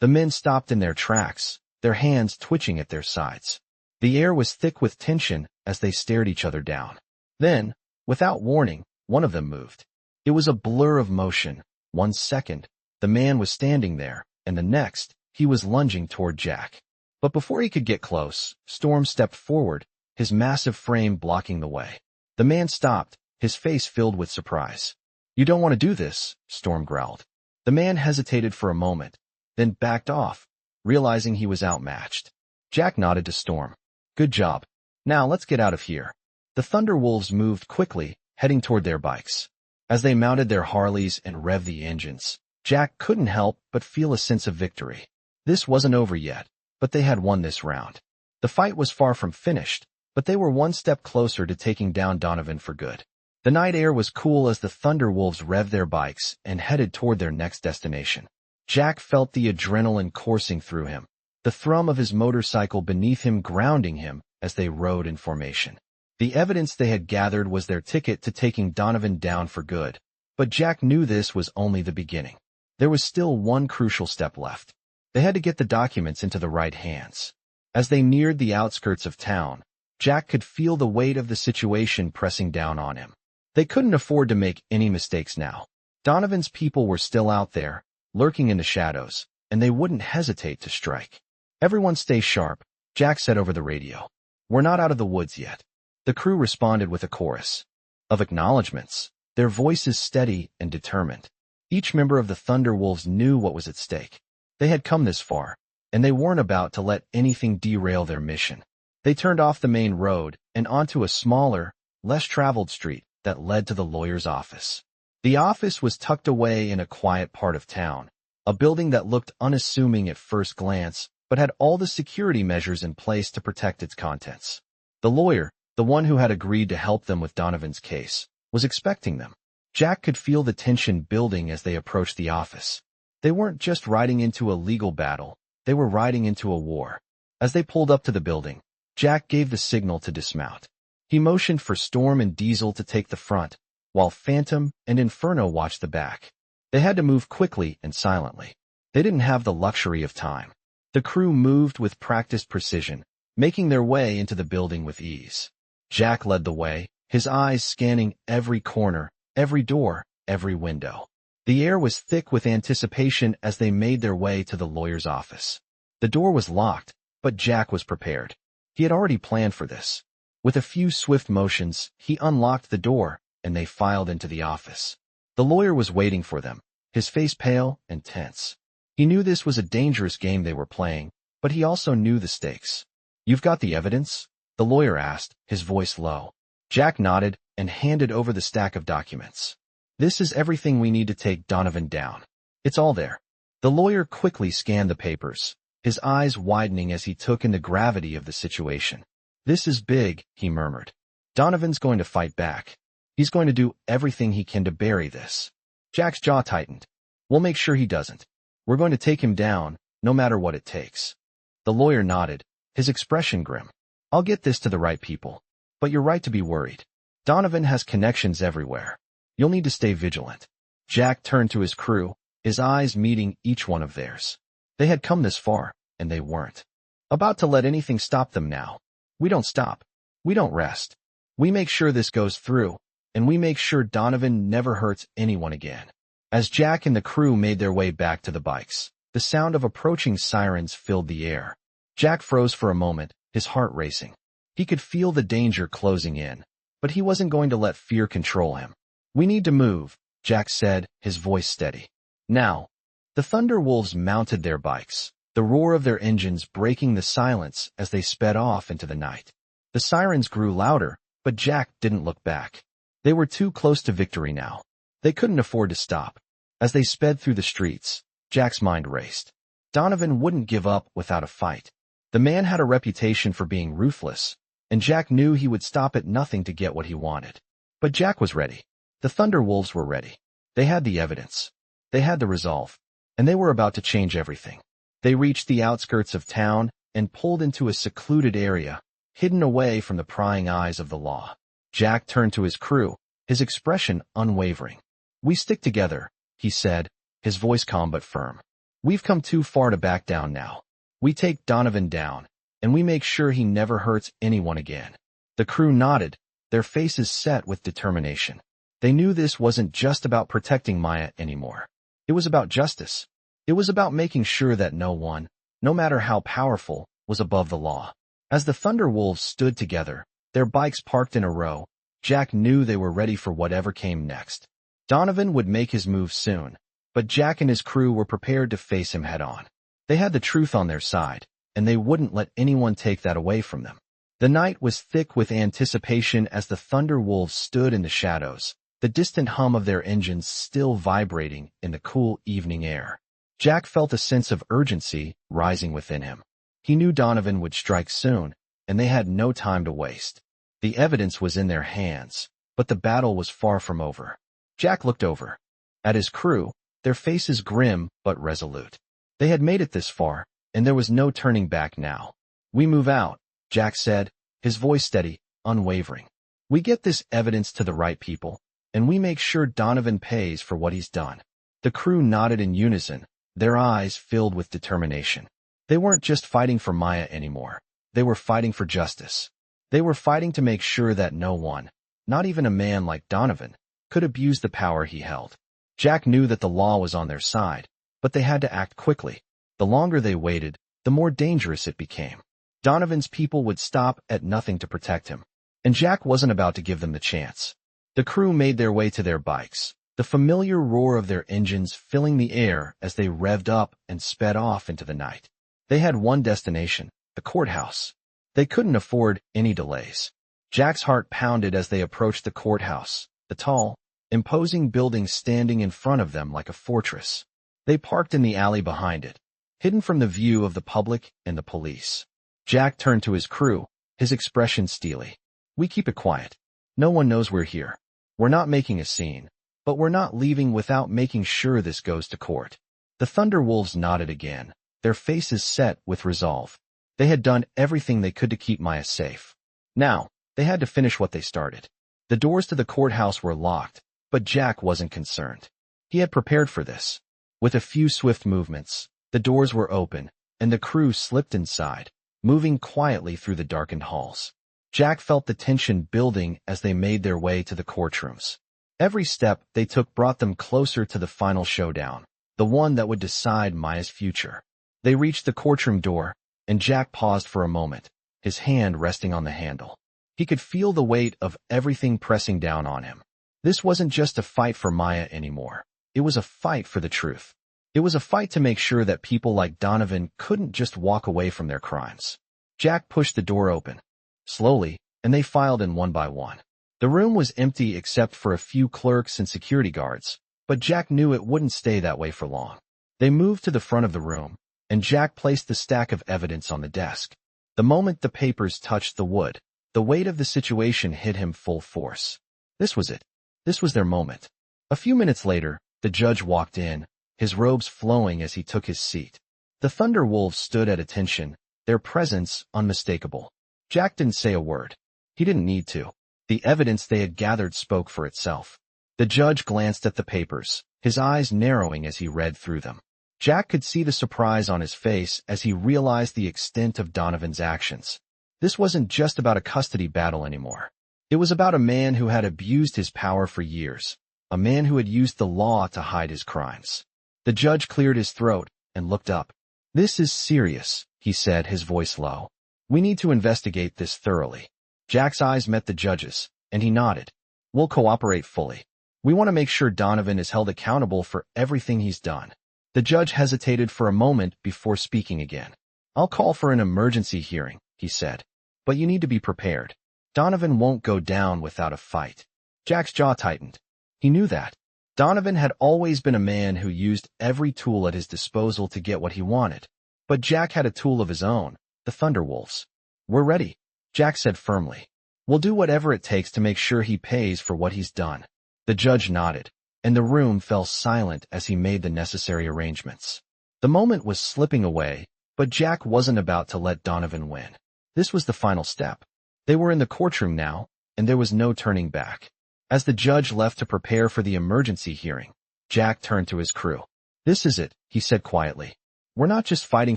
The men stopped in their tracks, their hands twitching at their sides. The air was thick with tension as they stared each other down. Then, without warning, one of them moved. It was a blur of motion. 1 second, the man was standing there, and the next, he was lunging toward Jack. But before he could get close, Storm stepped forward, his massive frame blocking the way. The man stopped, his face filled with surprise. "You don't want to do this," Storm growled. The man hesitated for a moment, then backed off, realizing he was outmatched. Jack nodded to Storm. "Good job. Now let's get out of here." The Thunderwolves moved quickly, heading toward their bikes. As they mounted their Harleys and revved the engines, Jack couldn't help but feel a sense of victory. This wasn't over yet, but they had won this round. The fight was far from finished, but they were one step closer to taking down Donovan for good. The night air was cool as the Thunderwolves revved their bikes and headed toward their next destination. Jack felt the adrenaline coursing through him, the thrum of his motorcycle beneath him grounding him as they rode in formation. The evidence they had gathered was their ticket to taking Donovan down for good, but Jack knew this was only the beginning. There was still one crucial step left. They had to get the documents into the right hands. As they neared the outskirts of town, Jack could feel the weight of the situation pressing down on him. They couldn't afford to make any mistakes now. Donovan's people were still out there, lurking in the shadows, and they wouldn't hesitate to strike. "Everyone stay sharp," Jack said over the radio. "We're not out of the woods yet." The crew responded with a chorus of acknowledgments, their voices steady and determined. Each member of the Thunderwolves knew what was at stake. They had come this far, and they weren't about to let anything derail their mission. They turned off the main road and onto a smaller, less traveled street that led to the lawyer's office. The office was tucked away in a quiet part of town, a building that looked unassuming at first glance, but had all the security measures in place to protect its contents. The lawyer, the one who had agreed to help them with Donovan's case, was expecting them. Jack could feel the tension building as they approached the office. They weren't just riding into a legal battle, they were riding into a war. As they pulled up to the building, Jack gave the signal to dismount. He motioned for Storm and Diesel to take the front, while Phantom and Inferno watched the back. They had to move quickly and silently. They didn't have the luxury of time. The crew moved with practiced precision, making their way into the building with ease. Jack led the way, his eyes scanning every corner, every door, every window. The air was thick with anticipation as they made their way to the lawyer's office. The door was locked, but Jack was prepared. He had already planned for this. With a few swift motions, he unlocked the door, and they filed into the office. The lawyer was waiting for them, his face pale and tense. He knew this was a dangerous game they were playing, but he also knew the stakes. "You've got the evidence?" the lawyer asked, his voice low. Jack nodded and handed over the stack of documents. "This is everything we need to take Donovan down. It's all there." The lawyer quickly scanned the papers, his eyes widening as he took in the gravity of the situation. "This is big," he murmured. "Donovan's going to fight back. He's going to do everything he can to bury this." Jack's jaw tightened. "We'll make sure he doesn't. We're going to take him down, no matter what it takes." The lawyer nodded, his expression grim. "I'll get this to the right people. But you're right to be worried. Donovan has connections everywhere. You'll need to stay vigilant." Jack turned to his crew, his eyes meeting each one of theirs. They had come this far, and they weren't about to let anything stop them now. "We don't stop. We don't rest. We make sure this goes through, and we make sure Donovan never hurts anyone again." As Jack and the crew made their way back to the bikes, the sound of approaching sirens filled the air. Jack froze for a moment, his heart racing. He could feel the danger closing in, but he wasn't going to let fear control him. "We need to move," Jack said, his voice steady. "Now." The Thunderwolves mounted their bikes, the roar of their engines breaking the silence as they sped off into the night. The sirens grew louder, but Jack didn't look back. They were too close to victory now. They couldn't afford to stop. As they sped through the streets, Jack's mind raced. Donovan wouldn't give up without a fight. The man had a reputation for being ruthless, and Jack knew he would stop at nothing to get what he wanted. But Jack was ready. The Thunderwolves were ready. They had the evidence. They had the resolve. And they were about to change everything. They reached the outskirts of town and pulled into a secluded area, hidden away from the prying eyes of the law. Jack turned to his crew, his expression unwavering. "We stick together," he said, his voice calm but firm. "We've come too far to back down now. We take Donovan down, and we make sure he never hurts anyone again." The crew nodded, their faces set with determination. They knew this wasn't just about protecting Maya anymore. It was about justice. It was about making sure that no one, no matter how powerful, was above the law. As the Thunderwolves stood together, their bikes parked in a row, Jack knew they were ready for whatever came next. Donovan would make his move soon, but Jack and his crew were prepared to face him head-on. They had the truth on their side, and they wouldn't let anyone take that away from them. The night was thick with anticipation as the Thunderwolves stood in the shadows, the distant hum of their engines still vibrating in the cool evening air. Jack felt a sense of urgency rising within him. He knew Donovan would strike soon, and they had no time to waste. The evidence was in their hands, but the battle was far from over. Jack looked over at his crew, their faces grim but resolute. They had made it this far, and there was no turning back now. "We move out," Jack said, his voice steady, unwavering. "We get this evidence to the right people, and we make sure Donovan pays for what he's done." The crew nodded in unison, their eyes filled with determination. They weren't just fighting for Maya anymore. They were fighting for justice. They were fighting to make sure that no one, not even a man like Donovan, could abuse the power he held. Jack knew that the law was on their side, but they had to act quickly. The longer they waited, the more dangerous it became. Donovan's people would stop at nothing to protect him, and Jack wasn't about to give them the chance. The crew made their way to their bikes, the familiar roar of their engines filling the air as they revved up and sped off into the night. They had one destination, the courthouse. They couldn't afford any delays. Jack's heart pounded as they approached the courthouse, the tall, imposing building standing in front of them like a fortress. They parked in the alley behind it, hidden from the view of the public and the police. Jack turned to his crew, his expression steely. "We keep it quiet. No one knows we're here. We're not making a scene, but we're not leaving without making sure this goes to court." The Thunderwolves nodded again, their faces set with resolve. They had done everything they could to keep Maya safe. Now, they had to finish what they started. The doors to the courthouse were locked, but Jack wasn't concerned. He had prepared for this. With a few swift movements, the doors were open, and the crew slipped inside, moving quietly through the darkened halls. Jack felt the tension building as they made their way to the courtrooms. Every step they took brought them closer to the final showdown, the one that would decide Maya's future. They reached the courtroom door, and Jack paused for a moment, his hand resting on the handle. He could feel the weight of everything pressing down on him. This wasn't just a fight for Maya anymore. It was a fight for the truth. It was a fight to make sure that people like Donovan couldn't just walk away from their crimes. Jack pushed the door open, slowly, and they filed in one by one. The room was empty except for a few clerks and security guards, but Jack knew it wouldn't stay that way for long. They moved to the front of the room, and Jack placed the stack of evidence on the desk. The moment the papers touched the wood, the weight of the situation hit him full force. This was it. This was their moment. A few minutes later, the judge walked in, his robes flowing as he took his seat. The Thunderwolves stood at attention, their presence unmistakable. Jack didn't say a word. He didn't need to. The evidence they had gathered spoke for itself. The judge glanced at the papers, his eyes narrowing as he read through them. Jack could see the surprise on his face as he realized the extent of Donovan's actions. This wasn't just about a custody battle anymore. It was about a man who had abused his power for years, a man who had used the law to hide his crimes. The judge cleared his throat and looked up. "This is serious," he said, his voice low. "We need to investigate this thoroughly." Jack's eyes met the judge's, and he nodded. "We'll cooperate fully. We want to make sure Donovan is held accountable for everything he's done." The judge hesitated for a moment before speaking again. "I'll call for an emergency hearing," he said. "But you need to be prepared. Donovan won't go down without a fight." Jack's jaw tightened. He knew that. Donovan had always been a man who used every tool at his disposal to get what he wanted. But Jack had a tool of his own, the Thunderwolves. "We're ready," Jack said firmly. We'll do whatever it takes to make sure he pays for what he's done. The judge nodded, and the room fell silent as he made the necessary arrangements. The moment was slipping away, but Jack wasn't about to let Donovan win. This was the final step. They were in the courtroom now, and there was no turning back. As the judge left to prepare for the emergency hearing, Jack turned to his crew. This is it, he said quietly. We're not just fighting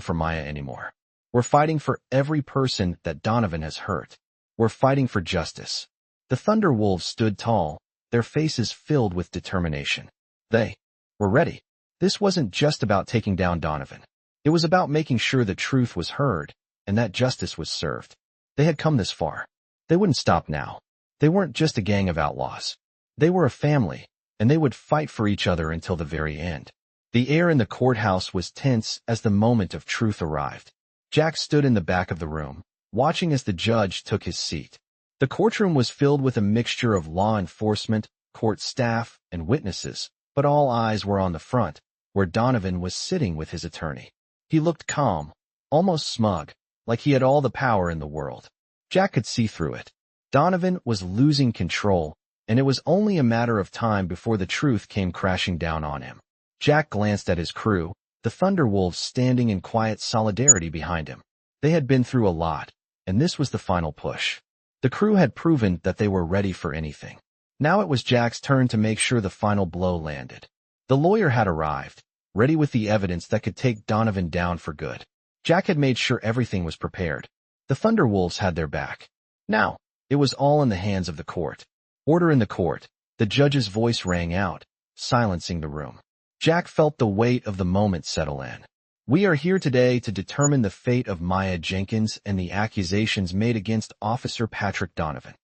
for Maya anymore. We're fighting for every person that Donovan has hurt. We're fighting for justice. The Thunder Wolves stood tall, their faces filled with determination. They were ready. This wasn't just about taking down Donovan. It was about making sure the truth was heard and that justice was served. They had come this far. They wouldn't stop now. They weren't just a gang of outlaws. They were a family, and they would fight for each other until the very end. The air in the courthouse was tense as the moment of truth arrived. Jack stood in the back of the room, watching as the judge took his seat. The courtroom was filled with a mixture of law enforcement, court staff, and witnesses, but all eyes were on the front, where Donovan was sitting with his attorney. He looked calm, almost smug, like he had all the power in the world. Jack could see through it. Donovan was losing control, and it was only a matter of time before the truth came crashing down on him. Jack glanced at his crew, the Thunder Wolves standing in quiet solidarity behind him. They had been through a lot, and this was the final push. The crew had proven that they were ready for anything. Now it was Jack's turn to make sure the final blow landed. The lawyer had arrived, ready with the evidence that could take Donovan down for good. Jack had made sure everything was prepared. The Thunder Wolves had their back. Now, it was all in the hands of the court. Order in the court. The judge's voice rang out, silencing the room. Jack felt the weight of the moment settle in. We are here today to determine the fate of Maya Jenkins and the accusations made against Officer Patrick Donovan.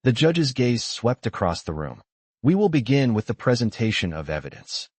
The judge's gaze swept across the room. We will begin with the presentation of evidence.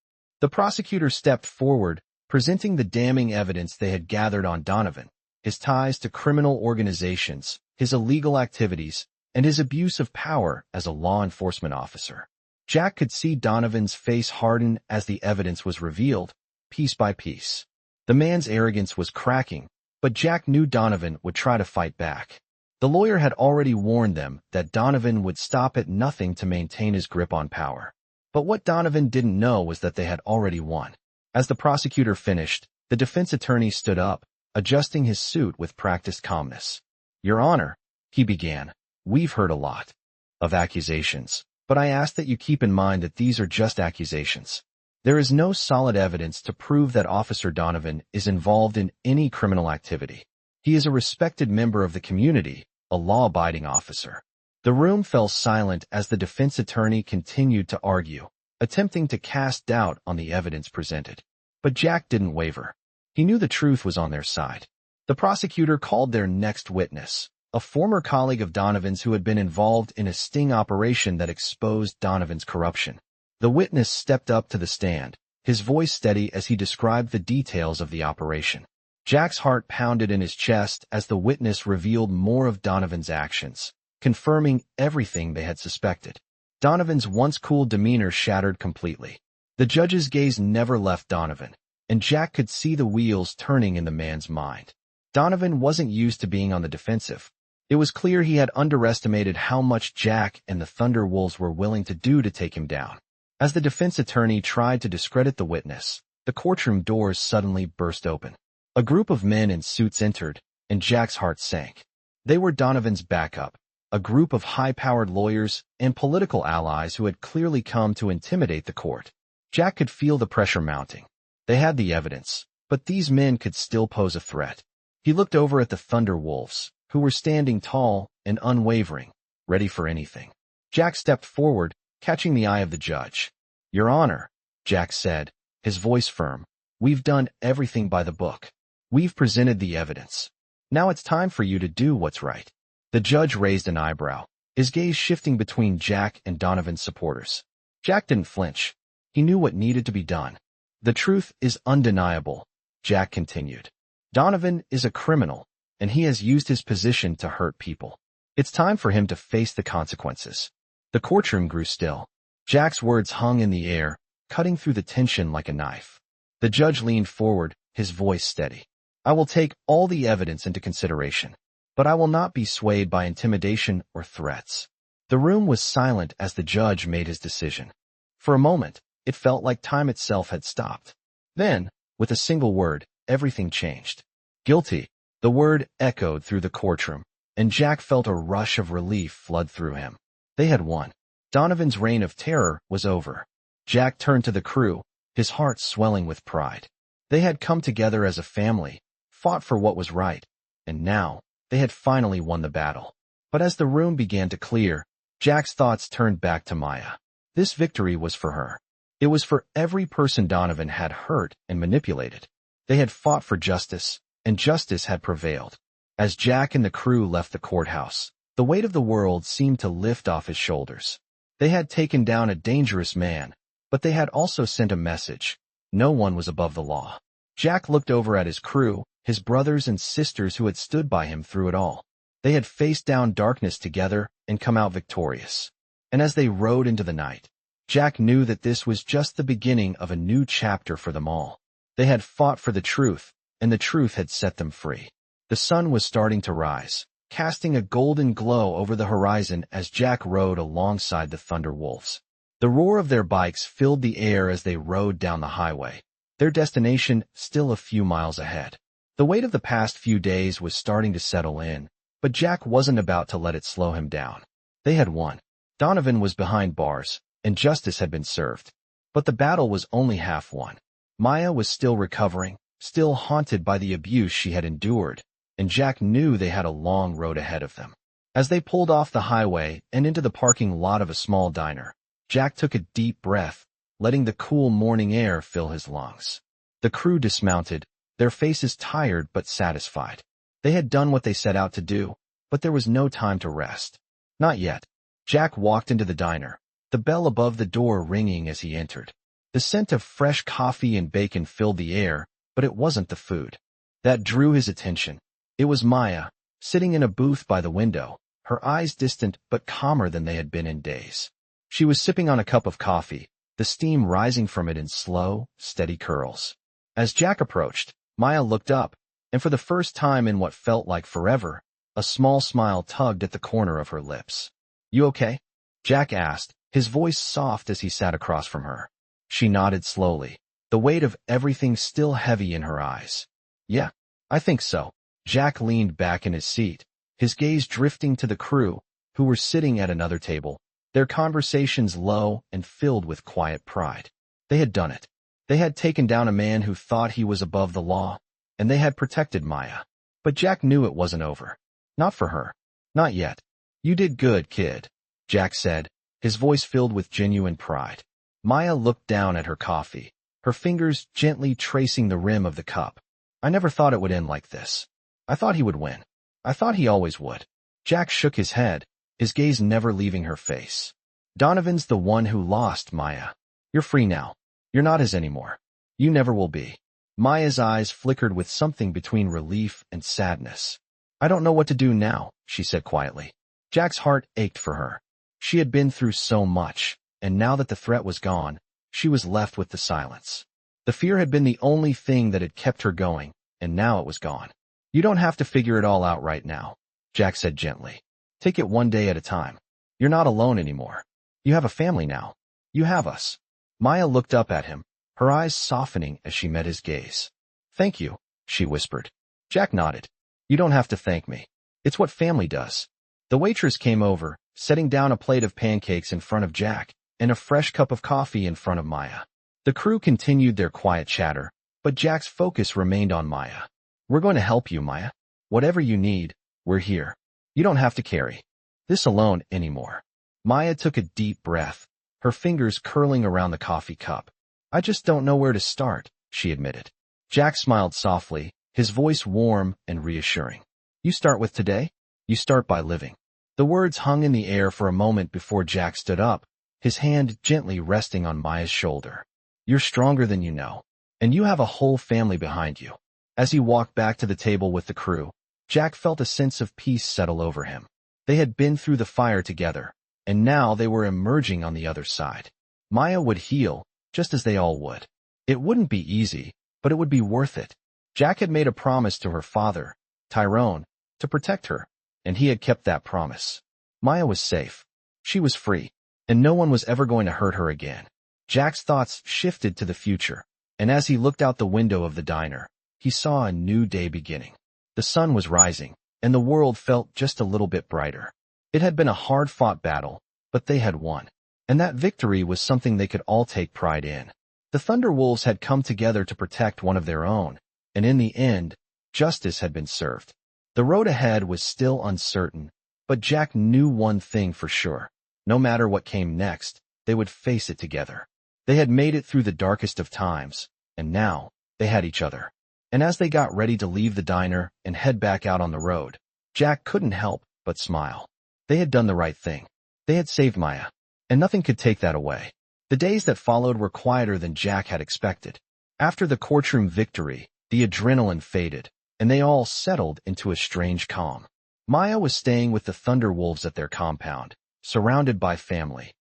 The prosecutor stepped forward, presenting the damning evidence they had gathered on Donovan, his ties to criminal organizations, his illegal activities, and his abuse of power as a law enforcement officer. Jack could see Donovan's face harden as the evidence was revealed, piece by piece. The man's arrogance was cracking, but Jack knew Donovan would try to fight back. The lawyer had already warned them that Donovan would stop at nothing to maintain his grip on power. But what Donovan didn't know was that they had already won. As the prosecutor finished, the defense attorney stood up, adjusting his suit with practiced calmness. Your Honor, he began, we've heard a lot of accusations, but I ask that you keep in mind that these are just accusations. There is no solid evidence to prove that Officer Donovan is involved in any criminal activity. He is a respected member of the community, a law-abiding officer. The room fell silent as the defense attorney continued to argue, attempting to cast doubt on the evidence presented. But Jack didn't waver. He knew the truth was on their side. The prosecutor called their next witness, a former colleague of Donovan's who had been involved in a sting operation that exposed Donovan's corruption. The witness stepped up to the stand, his voice steady as he described the details of the operation. Jack's heart pounded in his chest as the witness revealed more of Donovan's actions, confirming everything they had suspected. Donovan's once cool demeanor shattered completely. The judge's gaze never left Donovan, and Jack could see the wheels turning in the man's mind. Donovan wasn't used to being on the defensive. It was clear he had underestimated how much Jack and the Thunder Wolves were willing to do to take him down. As the defense attorney tried to discredit the witness, the courtroom doors suddenly burst open. A group of men in suits entered, and Jack's heart sank. They were Donovan's backup, a group of high-powered lawyers and political allies who had clearly come to intimidate the court. Jack could feel the pressure mounting. They had the evidence, but these men could still pose a threat. He looked over at the Thunder Wolves, who were standing tall and unwavering, ready for anything. Jack stepped forward, catching the eye of the judge. Your Honor, Jack said, his voice firm, we've done everything by the book. We've presented the evidence. Now it's time for you to do what's right. The judge raised an eyebrow, his gaze shifting between Jack and Donovan's supporters. Jack didn't flinch. He knew what needed to be done. The truth is undeniable, Jack continued. Donovan is a criminal, and he has used his position to hurt people. It's time for him to face the consequences. The courtroom grew still. Jack's words hung in the air, cutting through the tension like a knife. The judge leaned forward, his voice steady. I will take all the evidence into consideration, but I will not be swayed by intimidation or threats. The room was silent as the judge made his decision. For a moment, it felt like time itself had stopped. Then, with a single word, everything changed. Guilty. The word echoed through the courtroom, and Jack felt a rush of relief flood through him. They had won. Donovan's reign of terror was over. Jack turned to the crew, his heart swelling with pride. They had come together as a family, fought for what was right, and now, they had finally won the battle. But as the room began to clear, Jack's thoughts turned back to Maya. This victory was for her. It was for every person Donovan had hurt and manipulated. They had fought for justice, and justice had prevailed. As Jack and the crew left the courthouse, the weight of the world seemed to lift off his shoulders. They had taken down a dangerous man, but they had also sent a message. No one was above the law. Jack looked over at his crew, his brothers and sisters who had stood by him through it all. They had faced down darkness together and come out victorious. And as they rode into the night, Jack knew that this was just the beginning of a new chapter for them all. They had fought for the truth, and the truth had set them free. The sun was starting to rise, casting a golden glow over the horizon as Jack rode alongside the Thunder Wolves. The roar of their bikes filled the air as they rode down the highway, their destination still a few miles ahead. The weight of the past few days was starting to settle in, but Jack wasn't about to let it slow him down. They had won. Donovan was behind bars, and justice had been served. But the battle was only half won. Maya was still recovering, still haunted by the abuse she had endured, and Jack knew they had a long road ahead of them. As they pulled off the highway and into the parking lot of a small diner, Jack took a deep breath, letting the cool morning air fill his lungs. The crew dismounted, their faces tired but satisfied. They had done what they set out to do, but there was no time to rest. Not yet. Jack walked into the diner, the bell above the door ringing as he entered. The scent of fresh coffee and bacon filled the air, but it wasn't the food that drew his attention. It was Maya, sitting in a booth by the window, her eyes distant but calmer than they had been in days. She was sipping on a cup of coffee, the steam rising from it in slow, steady curls. As Jack approached, Maya looked up, and for the first time in what felt like forever, a small smile tugged at the corner of her lips. "You okay?" Jack asked, his voice soft as he sat across from her. She nodded slowly, the weight of everything still heavy in her eyes. "Yeah, I think so." Jack leaned back in his seat, his gaze drifting to the crew, who were sitting at another table, their conversations low and filled with quiet pride. They had done it. They had taken down a man who thought he was above the law, and they had protected Maya. But Jack knew it wasn't over. Not for her. Not yet. "You did good, kid," Jack said, his voice filled with genuine pride. Maya looked down at her coffee, her fingers gently tracing the rim of the cup. "I never thought it would end like this. I thought he would win. I thought he always would." Jack shook his head, his gaze never leaving her face. "Donovan's the one who lost, Maya. You're free now. You're not his anymore. You never will be." Maya's eyes flickered with something between relief and sadness. "I don't know what to do now," she said quietly. Jack's heart ached for her. She had been through so much, and now that the threat was gone, she was left with the silence. The fear had been the only thing that had kept her going, and now it was gone. "You don't have to figure it all out right now," Jack said gently. "Take it one day at a time. You're not alone anymore. You have a family now. You have us." Maya looked up at him, her eyes softening as she met his gaze. "Thank you," she whispered. Jack nodded. "You don't have to thank me. It's what family does." The waitress came over, setting down a plate of pancakes in front of Jack, and a fresh cup of coffee in front of Maya. The crew continued their quiet chatter, but Jack's focus remained on Maya. "We're going to help you, Maya. Whatever you need, we're here. You don't have to carry this alone anymore." Maya took a deep breath, her fingers curling around the coffee cup. "I just don't know where to start," she admitted. Jack smiled softly, his voice warm and reassuring. "You start with today. You start by living." The words hung in the air for a moment before Jack stood up, his hand gently resting on Maya's shoulder. "You're stronger than you know, and you have a whole family behind you." As he walked back to the table with the crew, Jack felt a sense of peace settle over him. They had been through the fire together, and now they were emerging on the other side. Maya would heal, just as they all would. It wouldn't be easy, but it would be worth it. Jack had made a promise to her father, Tyrone, to protect her, and he had kept that promise. Maya was safe. She was free, and no one was ever going to hurt her again. Jack's thoughts shifted to the future, and as he looked out the window of the diner, he saw a new day beginning. The sun was rising, and the world felt just a little bit brighter. It had been a hard-fought battle, but they had won, and that victory was something they could all take pride in. The Thunderwolves had come together to protect one of their own, and in the end, justice had been served. The road ahead was still uncertain, but Jack knew one thing for sure. No matter what came next, they would face it together. They had made it through the darkest of times, and now they had each other. And as they got ready to leave the diner and head back out on the road, Jack couldn't help but smile. They had done the right thing. They had saved Maya, and nothing could take that away. The days that followed were quieter than Jack had expected. After the courtroom victory, the adrenaline faded, and they all settled into a strange calm. Maya was staying with the Thunderwolves at their compound, surrounded by family,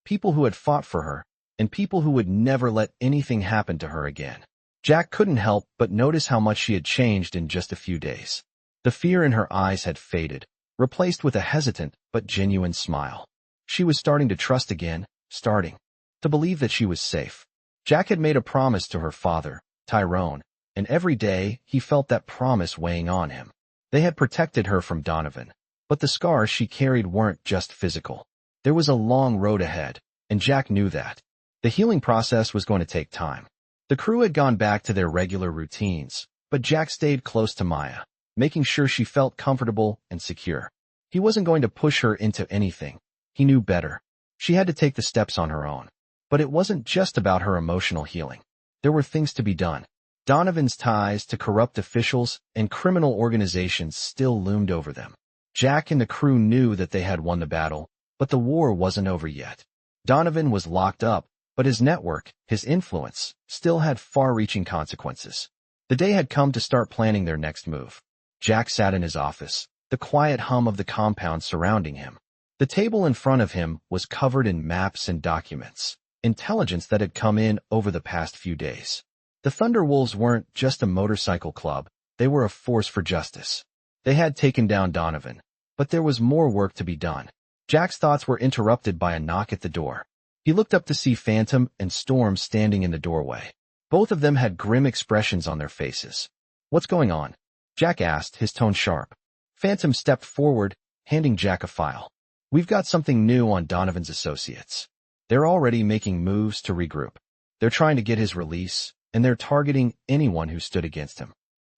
people who had fought for her, and people who would never let anything happen to her again. Jack couldn't help but notice how much she had changed in just a few days. The fear in her eyes had faded, replaced with a hesitant but genuine smile. She was starting to trust again, starting to believe that she was safe. Jack had made a promise to her father, Tyrone, and every day he felt that promise weighing on him. They had protected her from Donovan, but the scars she carried weren't just physical. There was a long road ahead, and Jack knew that. The healing process was going to take time. The crew had gone back to their regular routines, but Jack stayed close to Maya, making sure she felt comfortable and secure. He wasn't going to push her into anything. He knew better. She had to take the steps on her own. But it wasn't just about her emotional healing. There were things to be done. Donovan's ties to corrupt officials and criminal organizations still loomed over them. Jack and the crew knew that they had won the battle, but the war wasn't over yet. Donovan was locked up, but his network, his influence, still had far-reaching consequences. The day had come to start planning their next move. Jack sat in his office, the quiet hum of the compound surrounding him. The table in front of him was covered in maps and documents, intelligence that had come in over the past few days. The Thunderwolves weren't just a motorcycle club, they were a force for justice. They had taken down Donovan, but there was more work to be done. Jack's thoughts were interrupted by a knock at the door. He looked up to see Phantom and Storm standing in the doorway. Both of them had grim expressions on their faces. "What's going on?" Jack asked, his tone sharp. Phantom stepped forward, handing Jack a file. "We've got something new on Donovan's associates. They're already making moves to regroup. They're trying to get his release, and they're targeting anyone who stood against him."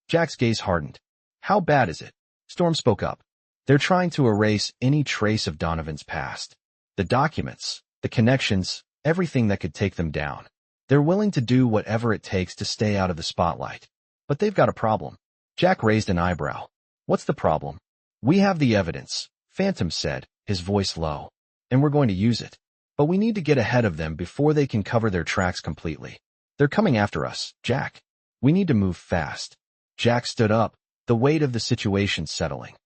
Jack's gaze hardened. "How bad is it?" Storm spoke up. "They're trying to erase any trace of Donovan's past. The documents, the connections, everything that could take them down. They're willing to do whatever it takes to stay out of the spotlight. But they've got a problem." Jack raised an eyebrow. "What's the problem?" "We have the evidence," Phantom said, his voice low. "And we're going to use it. But we need to get ahead of them before they can cover their tracks completely. They're coming after us, Jack. We need to move fast." Jack stood up, the weight of the situation settling.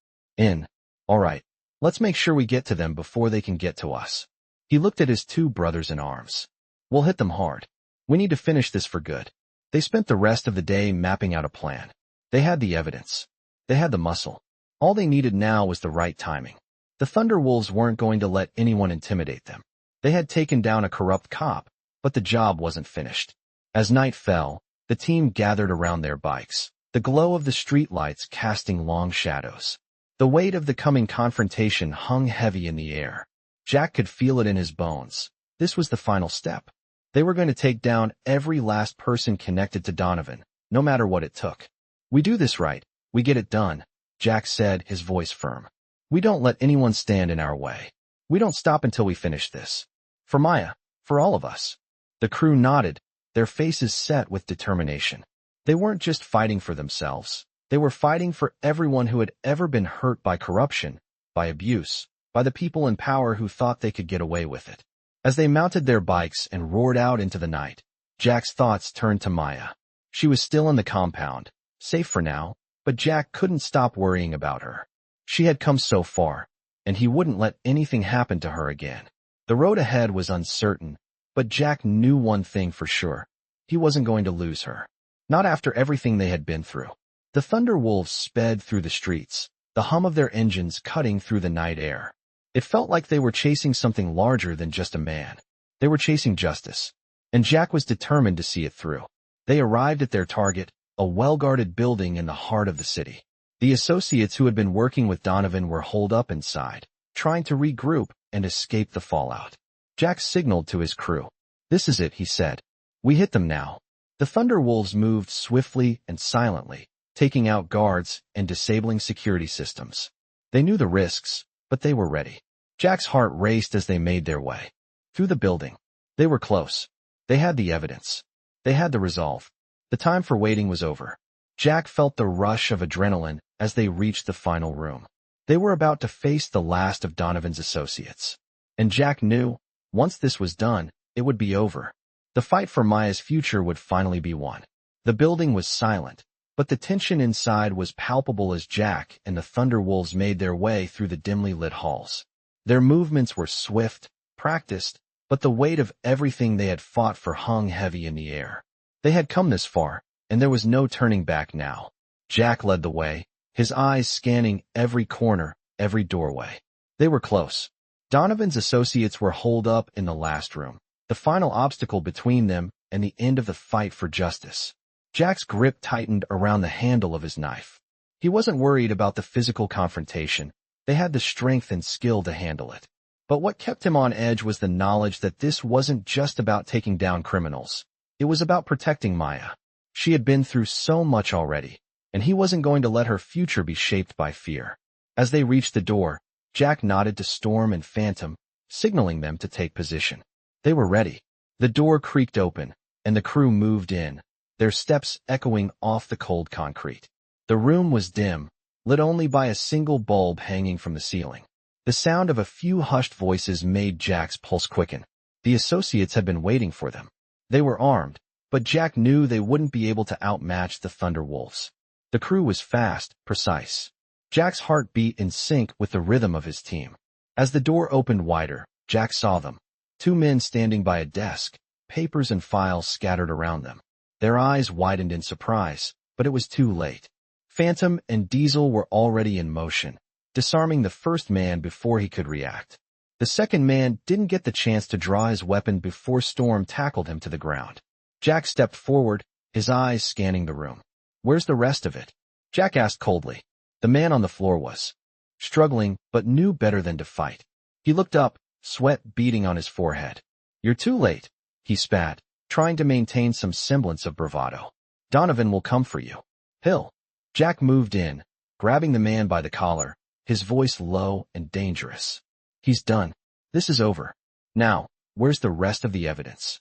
"All right. Let's make sure we get to them before they can get to us." He looked at his two brothers in arms. "We'll hit them hard. We need to finish this for good." They spent the rest of the day mapping out a plan. They had the evidence. They had the muscle. All they needed now was the right timing. The Thunderwolves weren't going to let anyone intimidate them. They had taken down a corrupt cop, but the job wasn't finished. As night fell, the team gathered around their bikes, the glow of the streetlights casting long shadows. The weight of the coming confrontation hung heavy in the air. Jack could feel it in his bones. This was the final step. They were going to take down every last person connected to Donovan, no matter what it took. "We do this right. We get it done," Jack said, his voice firm. "We don't let anyone stand in our way. We don't stop until we finish this. For Maya, for all of us." The crew nodded, their faces set with determination. They weren't just fighting for themselves. They were fighting for everyone who had ever been hurt by corruption, by abuse, by the people in power who thought they could get away with it. As they mounted their bikes and roared out into the night, Jack's thoughts turned to Maya. She was still in the compound, safe for now, but Jack couldn't stop worrying about her. She had come so far, and he wouldn't let anything happen to her again. The road ahead was uncertain, but Jack knew one thing for sure. He wasn't going to lose her. Not after everything they had been through. The Thunderwolves sped through the streets, the the hum of their engines cutting through the night air. It felt like they were chasing something larger than just a man. They were chasing justice, and Jack was determined to see it through. They arrived at their target, a well-guarded building in the heart of the city. The associates who had been working with Donovan were holed up inside, trying to regroup and escape the fallout. Jack signaled to his crew. "This is it," he said. "We hit them now." The Thunderwolves moved swiftly and silently, taking out guards and disabling security systems. They knew the risks, but they were ready. Jack's heart raced as they made their way through the building. They were close. They had the evidence. They had the resolve. The time for waiting was over. Jack felt the rush of adrenaline as they reached the final room. They were about to face the last of Donovan's associates. And Jack knew, once this was done, it would be over. The fight for Maya's future would finally be won. The building was silent, but the tension inside was palpable as Jack and the Thunderwolves made their way through the dimly lit halls. Their movements were swift, practiced, but the weight of everything they had fought for hung heavy in the air. They had come this far, and there was no turning back now. Jack led the way, his eyes scanning every corner, every doorway. They were close. Donovan's associates were holed up in the last room, the final obstacle between them and the end of the fight for justice. Jack's grip tightened around the handle of his knife. He wasn't worried about the physical confrontation. They had the strength and skill to handle it. But what kept him on edge was the knowledge that this wasn't just about taking down criminals. It was about protecting Maya. She had been through so much already, and he wasn't going to let her future be shaped by fear. As they reached the door, Jack nodded to Storm and Phantom, signaling them to take position. They were ready. The door creaked open, and the crew moved in, their steps echoing off the cold concrete. The room was dim, lit only by a single bulb hanging from the ceiling. The sound of a few hushed voices made Jack's pulse quicken. The associates had been waiting for them. They were armed, but Jack knew they wouldn't be able to outmatch the Thunderwolves. The crew was fast, precise. Jack's heart beat in sync with the rhythm of his team. As the door opened wider, Jack saw them. Two men standing by a desk, papers and files scattered around them. Their eyes widened in surprise, but it was too late. Phantom and Diesel were already in motion, disarming the first man before he could react. The second man didn't get the chance to draw his weapon before Storm tackled him to the ground. Jack stepped forward, his eyes scanning the room. "Where's the rest of it?" Jack asked coldly. The man on the floor was struggling, but knew better than to fight. He looked up, sweat beading on his forehead. "You're too late," he spat, trying to maintain some semblance of bravado. "Donovan will come for you. He'll." Jack moved in, grabbing the man by the collar, his voice low and dangerous. "He's done. This is over. Now, where's the rest of the evidence?"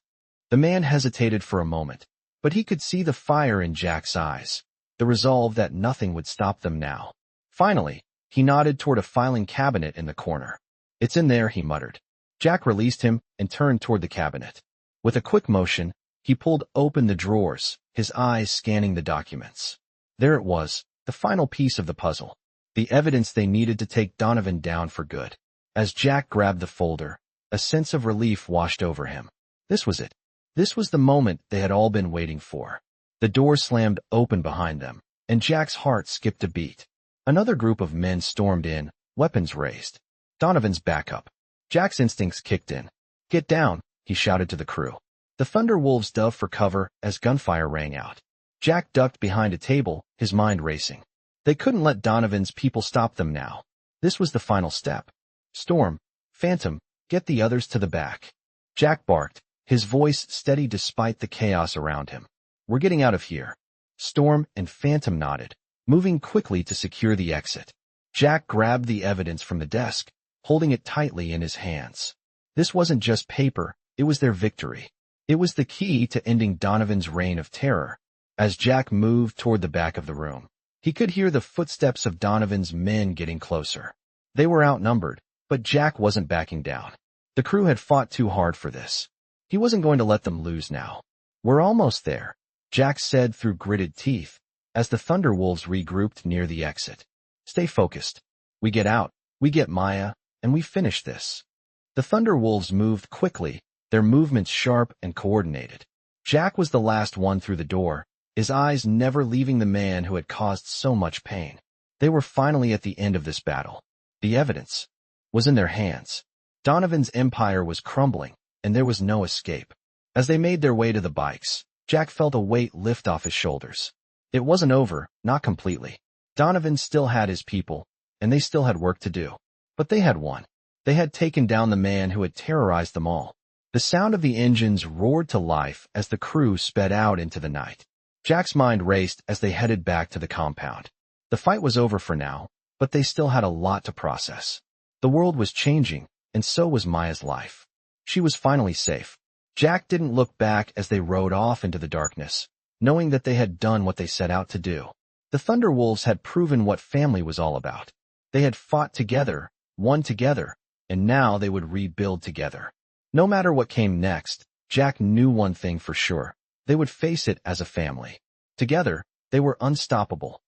The man hesitated for a moment, but he could see the fire in Jack's eyes, the resolve that nothing would stop them now. Finally, he nodded toward a filing cabinet in the corner. "It's in there," he muttered. Jack released him and turned toward the cabinet. With a quick motion, he pulled open the drawers, his eyes scanning the documents. There it was, the final piece of the puzzle. The evidence they needed to take Donovan down for good. As Jack grabbed the folder, a sense of relief washed over him. This was it. This was the moment they had all been waiting for. The door slammed open behind them, and Jack's heart skipped a beat. Another group of men stormed in, weapons raised. Donovan's backup. Jack's instincts kicked in. "Get down," he shouted to the crew. The Thunderwolves dove for cover as gunfire rang out. Jack ducked behind a table, his mind racing. They couldn't let Donovan's people stop them now. This was the final step. "Storm, Phantom, get the others to the back." Jack barked, his voice steady despite the chaos around him. "We're getting out of here." Storm and Phantom nodded, moving quickly to secure the exit. Jack grabbed the evidence from the desk, holding it tightly in his hands. This wasn't just paper, it was their victory. It was the key to ending Donovan's reign of terror. As Jack moved toward the back of the room, he could hear the footsteps of Donovan's men getting closer. They were outnumbered, but Jack wasn't backing down. The crew had fought too hard for this. He wasn't going to let them lose now. "We're almost there," Jack said through gritted teeth, as the Thunderwolves regrouped near the exit. "Stay focused. We get out, we get Maya, and we finish this." The Thunderwolves moved quickly, their movements sharp and coordinated. Jack was the last one through the door, his eyes never leaving the man who had caused so much pain. They were finally at the end of this battle. The evidence was in their hands. Donovan's empire was crumbling, and there was no escape. As they made their way to the bikes, Jack felt a weight lift off his shoulders. It wasn't over, not completely. Donovan still had his people, and they still had work to do. But they had won. They had taken down the man who had terrorized them all. The sound of the engines roared to life as the crew sped out into the night. Jack's mind raced as they headed back to the compound. The fight was over for now, but they still had a lot to process. The world was changing, and so was Maya's life. She was finally safe. Jack didn't look back as they rode off into the darkness, knowing that they had done what they set out to do. The Thunderwolves had proven what family was all about. They had fought together, won together, and now they would rebuild together. No matter what came next, Jack knew one thing for sure. They would face it as a family. Together, they were unstoppable.